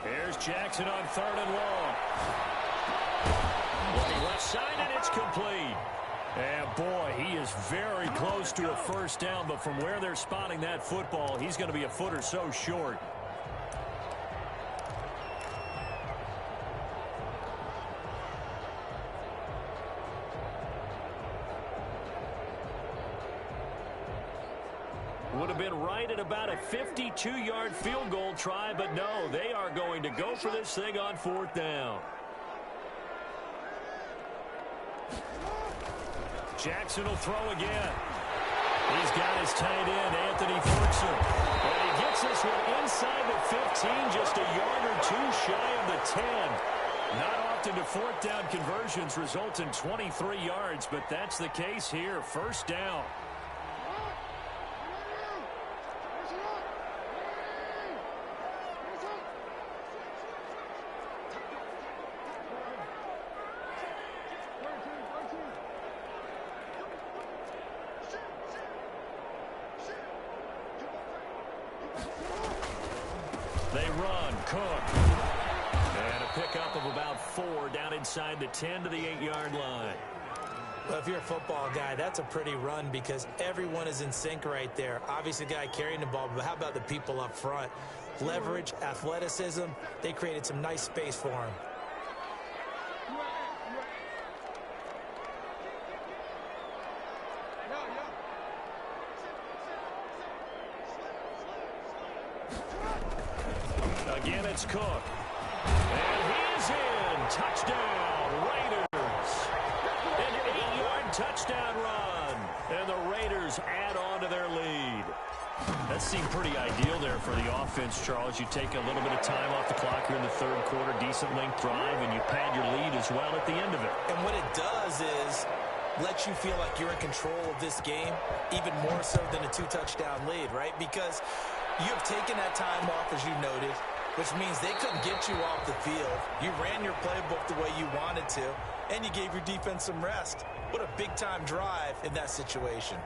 Here's Jackson on 3rd and long. Looking left side, and it's complete. And boy, he is very close to a 1st down, but from where they're spotting that football, he's going to be a foot or so short. Would have been right at about a 52-yard field goal try, but no, they are going to go for this thing on 4th down. Jackson will throw again. He's got his tight end, Anthony Fortson. And he gets this one inside the 15, just a yard or 2 shy of the 10. Not often do 4th down conversions result in 23 yards, but that's the case here. 1st down. They run, Cook. And a pickup of about 4 down inside the 10 to the 8-yard line. Well, if you're a football guy, that's a pretty run because everyone is in sync right there. Obviously, the guy carrying the ball, but how about the people up front? Leverage, athleticism, they created some nice space for him. Again, it's Cook. And he's in. Touchdown, Raiders. An 8-yard touchdown run. And the Raiders add on to their lead. That seemed pretty ideal there for the offense, Charles. You take a little bit of time off the clock here in the 3rd quarter, decent length drive, and you pad your lead as well at the end of it. And what it does is let you feel like you're in control of this game, even more so than a 2-touchdown lead, right? Because you have taken that time off, as you noted, which means they couldn't get you off the field. You ran your playbook the way you wanted to, and you gave your defense some rest. What a big-time drive in that situation.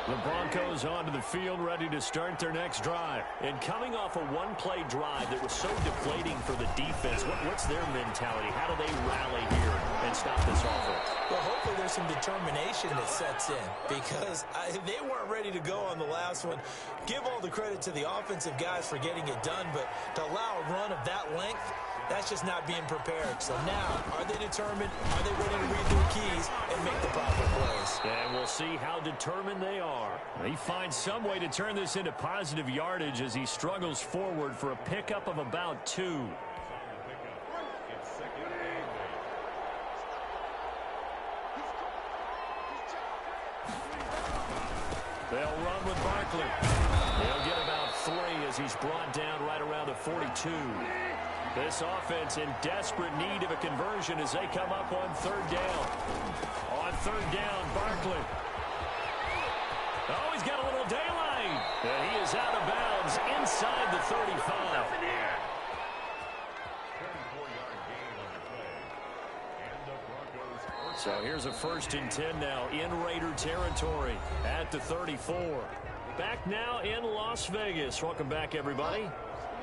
The Broncos onto the field, ready to start their next drive. And coming off a one-play drive that was so deflating for the defense, what's their mentality? How do they rally here and stop this offense? Well, hopefully there's some determination that sets in because they weren't ready to go on the last one. Give all the credit to the offensive guys for getting it done, but to allow a run of that length, that's just not being prepared. So now, are they determined? Are they ready to read their keys and make the proper plays? And we'll see how determined they are. He finds some way to turn this into positive yardage as he struggles forward for a pickup of about 2. They'll run with Barkley. They'll get about 3 as he's brought down right around the 42. This offense in desperate need of a conversion as they come up on 3rd down. On 3rd down, Barkley. Oh, he's got a little daylight. And he is out of bounds inside the 35. So here's a 1st and 10 now in Raider territory at the 34. Back now in Las Vegas. Welcome back, everybody.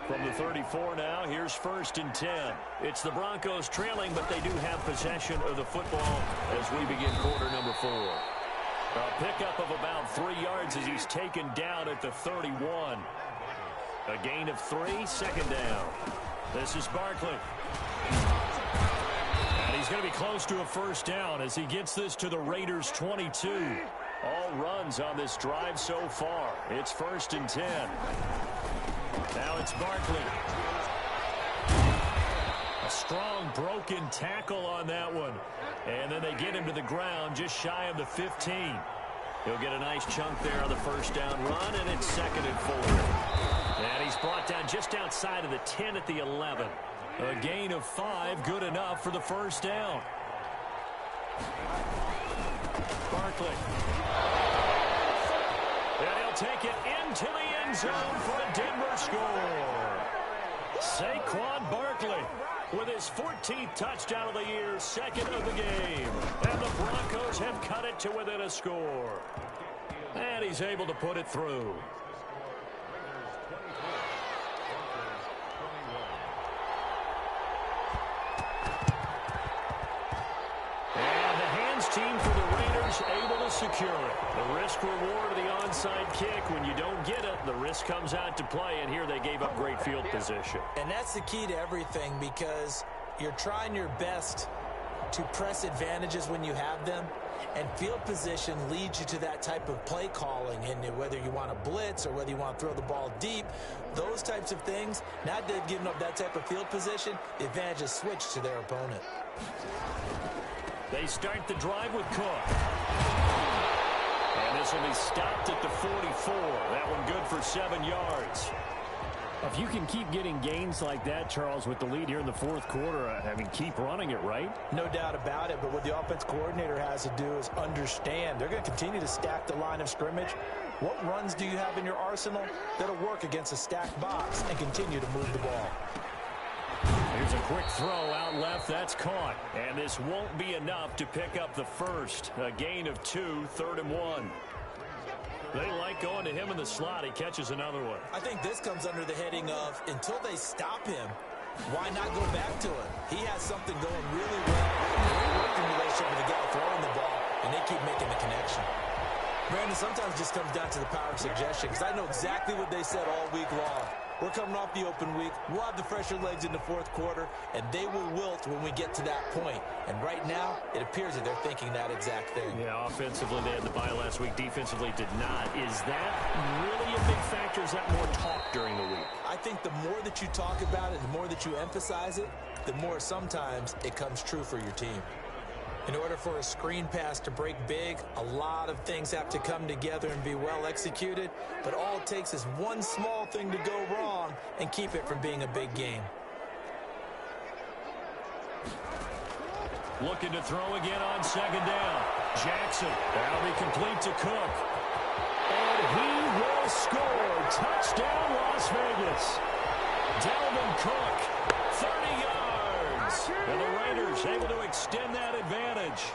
From the 34 now, here's 1st and 10. It's the Broncos trailing, but they do have possession of the football as we begin quarter number 4. A pickup of about 3 yards as he's taken down at the 31. A gain of 3, 2nd down. This is Barkley. And he's going to be close to a 1st down as he gets this to the Raiders' 22. All runs on this drive so far. It's 1st and 10. Now it's Barkley. A strong broken tackle on that one. And then they get him to the ground just shy of the 15. He'll get a nice chunk there on the 1st down run, and it's 2nd and 4. And he's brought down just outside of the 10 at the 11. A gain of 5, good enough for the 1st down. Barkley. And he'll take it into the end zone for a Denver score. Saquon Barkley with his 14th touchdown of the year, 2nd of the game. And the Broncos have cut it to within a score. And he's able to put it through. Team for the Raiders able to secure it. The risk reward of the onside kick. When you don't get it, the risk comes out to play, and here they gave up great field position. And that's the key to everything because you're trying your best to press advantages when you have them, and field position leads you to that type of play calling. And whether you want to blitz or whether you want to throw the ball deep, those types of things, now that they've given up that type of field position, the advantage is switched to their opponent. They start the drive with Cook. And this will be stopped at the 44. That one good for 7 yards. If you can keep getting gains like that, Charles, with the lead here in the 4th quarter, I mean, keep running it, right? No doubt about it, but what the offense coordinator has to do is understand. They're going to continue to stack the line of scrimmage. What runs do you have in your arsenal that'll work against a stacked box and continue to move the ball? Here's a quick throw out left. That's caught. And this won't be enough to pick up the 1st. A gain of 2, 3rd and 1. They like going to him in the slot. He catches another one. I think this comes under the heading of until they stop him, why not go back to him? He has something going really well. Great working relationship with the guy throwing the ball, and they keep making the connection. Brandon, sometimes it just comes down to the power of suggestion because I know exactly what they said all week long. We're coming off the open week. We'll have the fresher legs in the 4th quarter, and they will wilt when we get to that point. And right now, it appears that they're thinking that exact thing. Yeah, offensively, they had the bye last week. Defensively, did not. Is that really a big factor? Is that more talk during the week? I think the more that you talk about it, the more that you emphasize it, the more sometimes it comes true for your team. In order for a screen pass to break big, a lot of things have to come together and be well executed, but all it takes is one small thing to go wrong and keep it from being a big game. Looking to throw again on 2nd down. Jackson, that'll be complete to Cook. And he will score. Touchdown, Las Vegas. Dalvin Cook, 30 yards. And the Raiders able to extend that advantage.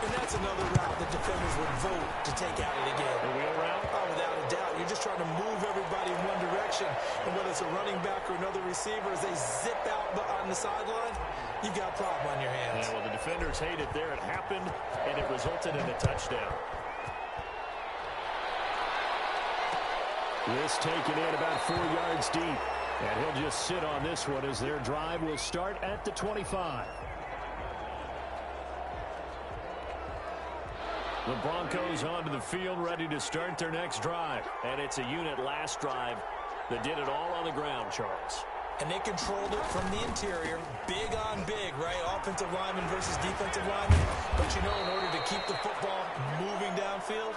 And that's another route that defenders would vote to take out it again. The wheel route? Oh, without a doubt. You're just trying to move everybody in one direction. And whether it's a running back or another receiver, as they zip out on the sideline, you've got a problem on your hands. Yeah, well, the defenders hate it there. It happened, and it resulted in a touchdown. This taken in about 4 yards deep. And he'll just sit on this one as their drive will start at the 25. The Broncos onto the field, ready to start their next drive. And it's a unit last drive that did it all on the ground, Charles. And they controlled it from the interior. Big on big, right? Offensive lineman versus defensive lineman. But you know, in order to keep the football moving downfield,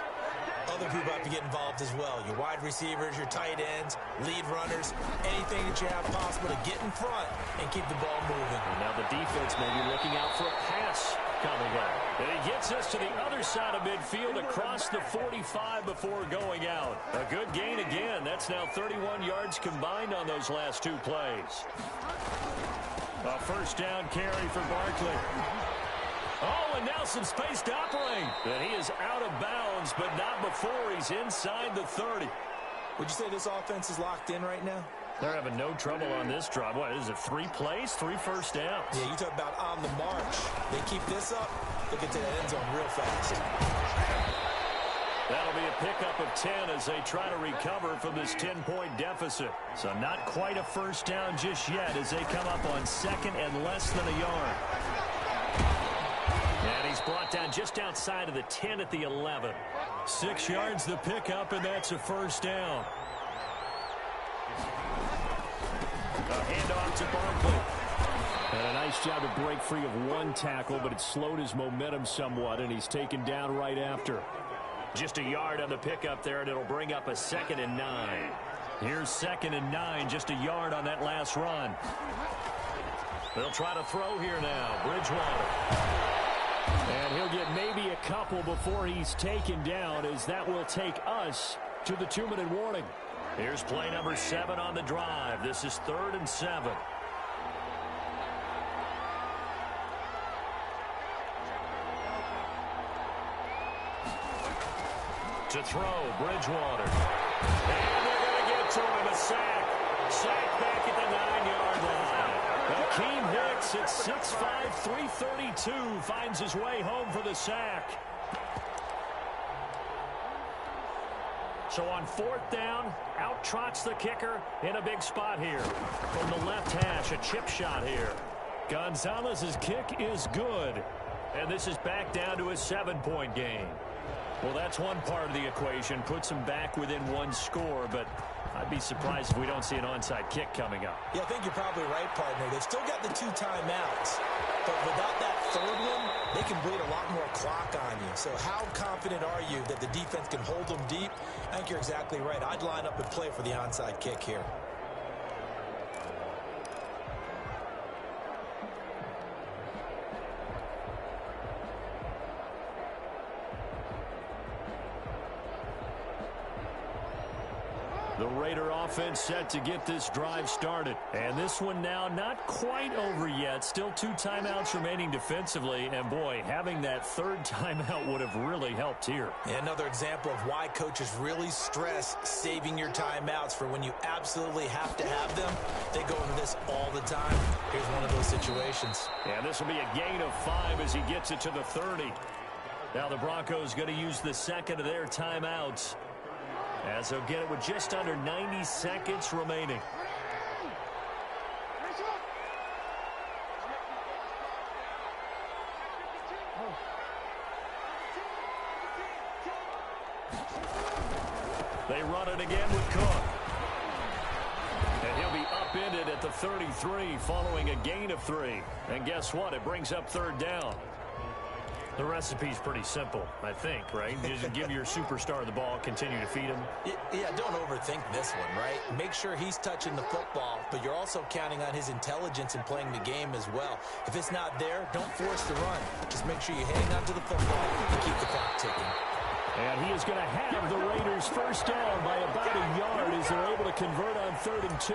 other people have to get involved as well. Your wide receivers, your tight ends, lead runners, anything that you have possible to get in front and keep the ball moving. And now the defense may be looking out for a pass coming up. And he gets us to the other side of midfield across the 45 before going out. A good gain again. That's now 31 yards combined on those last 2 plays. A first down carry for Barkley. Oh, and now some space to operate. And he is out of bounds, but not before he's inside the 30. Would you say this offense is locked in right now? They're having no trouble on this drive. What, is it 3 plays, 3 first downs? Yeah, you talk about on the march. They keep this up, they'll get to the end zone real fast. That'll be a pickup of 10 as they try to recover from this 10-point deficit. So not quite a first down just yet as they come up on second and less than a yard. And he's brought down just outside of the 10 at the 11. 6 yards the pickup, and that's a first down. A handoff to Barkley. And a nice job to break free of 1 tackle, but it slowed his momentum somewhat, and he's taken down right after. Just a yard on the pickup there, and it'll bring up a 2nd and 9. Here's 2nd and 9, just a yard on that last run. They'll try to throw here now. Bridgewater. And he'll get maybe a couple before he's taken down, as that will take us to the 2-minute warning. Here's play number 7 on the drive. This is 3rd and 7. To throw, Bridgewater. And they're going to get to him, a sack. Sack back at the 9-yard line. Akeem Hicks at 6'5", 332 finds his way home for the sack. So on 4th down, out trots the kicker in a big spot here. From the left hash, a chip shot here. Gonzalez's kick is good. And this is back down to a 7-point game. Well, that's one part of the equation. Puts them back within 1 score, but I'd be surprised if we don't see an onside kick coming up. Yeah, I think you're probably right, partner. They've still got the 2 timeouts, but without that 3rd one, they can bleed a lot more clock on you. So how confident are you that the defense can hold them deep? I think you're exactly right. I'd line up and play for the onside kick here. The Raider offense set to get this drive started. And this one now not quite over yet. Still 2 timeouts remaining defensively. And, boy, having that 3rd timeout would have really helped here. Yeah, another example of why coaches really stress saving your timeouts for when you absolutely have to have them. They go into this all the time. Here's one of those situations. And this will be a gain of 5 as he gets it to the 30. Now the Broncos going to use the 2nd of their timeouts, as they'll get it with just under 90 seconds remaining. They run it again with Cook. And he'll be upended at the 33 following a gain of 3. And guess what? It brings up 3rd down. The recipe's pretty simple, I think, right? You just give your superstar the ball, continue to feed him. Yeah, don't overthink this one, right? Make sure he's touching the football, but you're also counting on his intelligence in playing the game as well. If it's not there, don't force the run. Just make sure you hang on to the football and keep the clock ticking. And he is going to have the Raiders first down by about a yard as they're able to convert on 3rd and 2.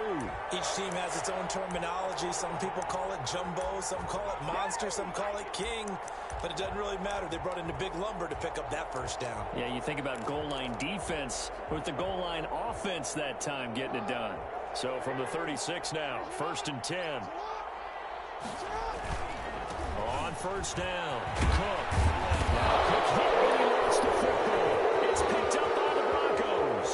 Each team has its own terminology. Some people call it jumbo, some call it monster, some call it king. But it doesn't really matter. They brought in the big lumber to pick up that first down. Yeah, you think about goal line defense with the goal line offense that time getting it done. So from the 36 now, 1st and 10. On first down, Cook. Now Cook hit when he lost the football. It's picked up by the Broncos.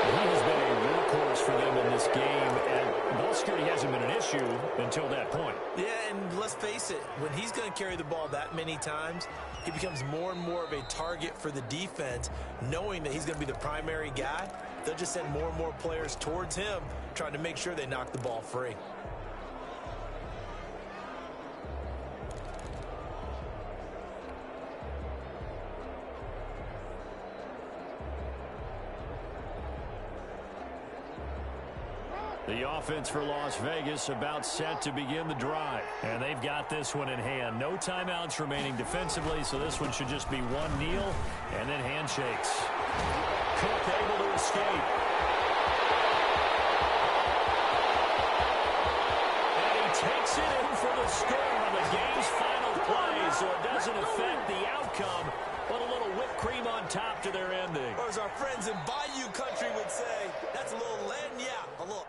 He has been a workhorse for them in this game, and ball security hasn't been an issue until that point. Yeah, and let's face it, when he's going to carry the ball that many times, he becomes more and more of a target for the defense, knowing that he's going to be the primary guy. They'll just send more and more players towards him, trying to make sure they knock the ball free. The offense for Las Vegas about set to begin the drive. And they've got this one in hand. No timeouts remaining defensively, so this one should just be one kneel and then handshakes. Cook able to escape. And he takes it in for the score on the game's final play, so it doesn't affect the outcome, but a little whipped cream on top to their ending. Or as our friends in Bayou Country would say, that's a little lagniappe, a little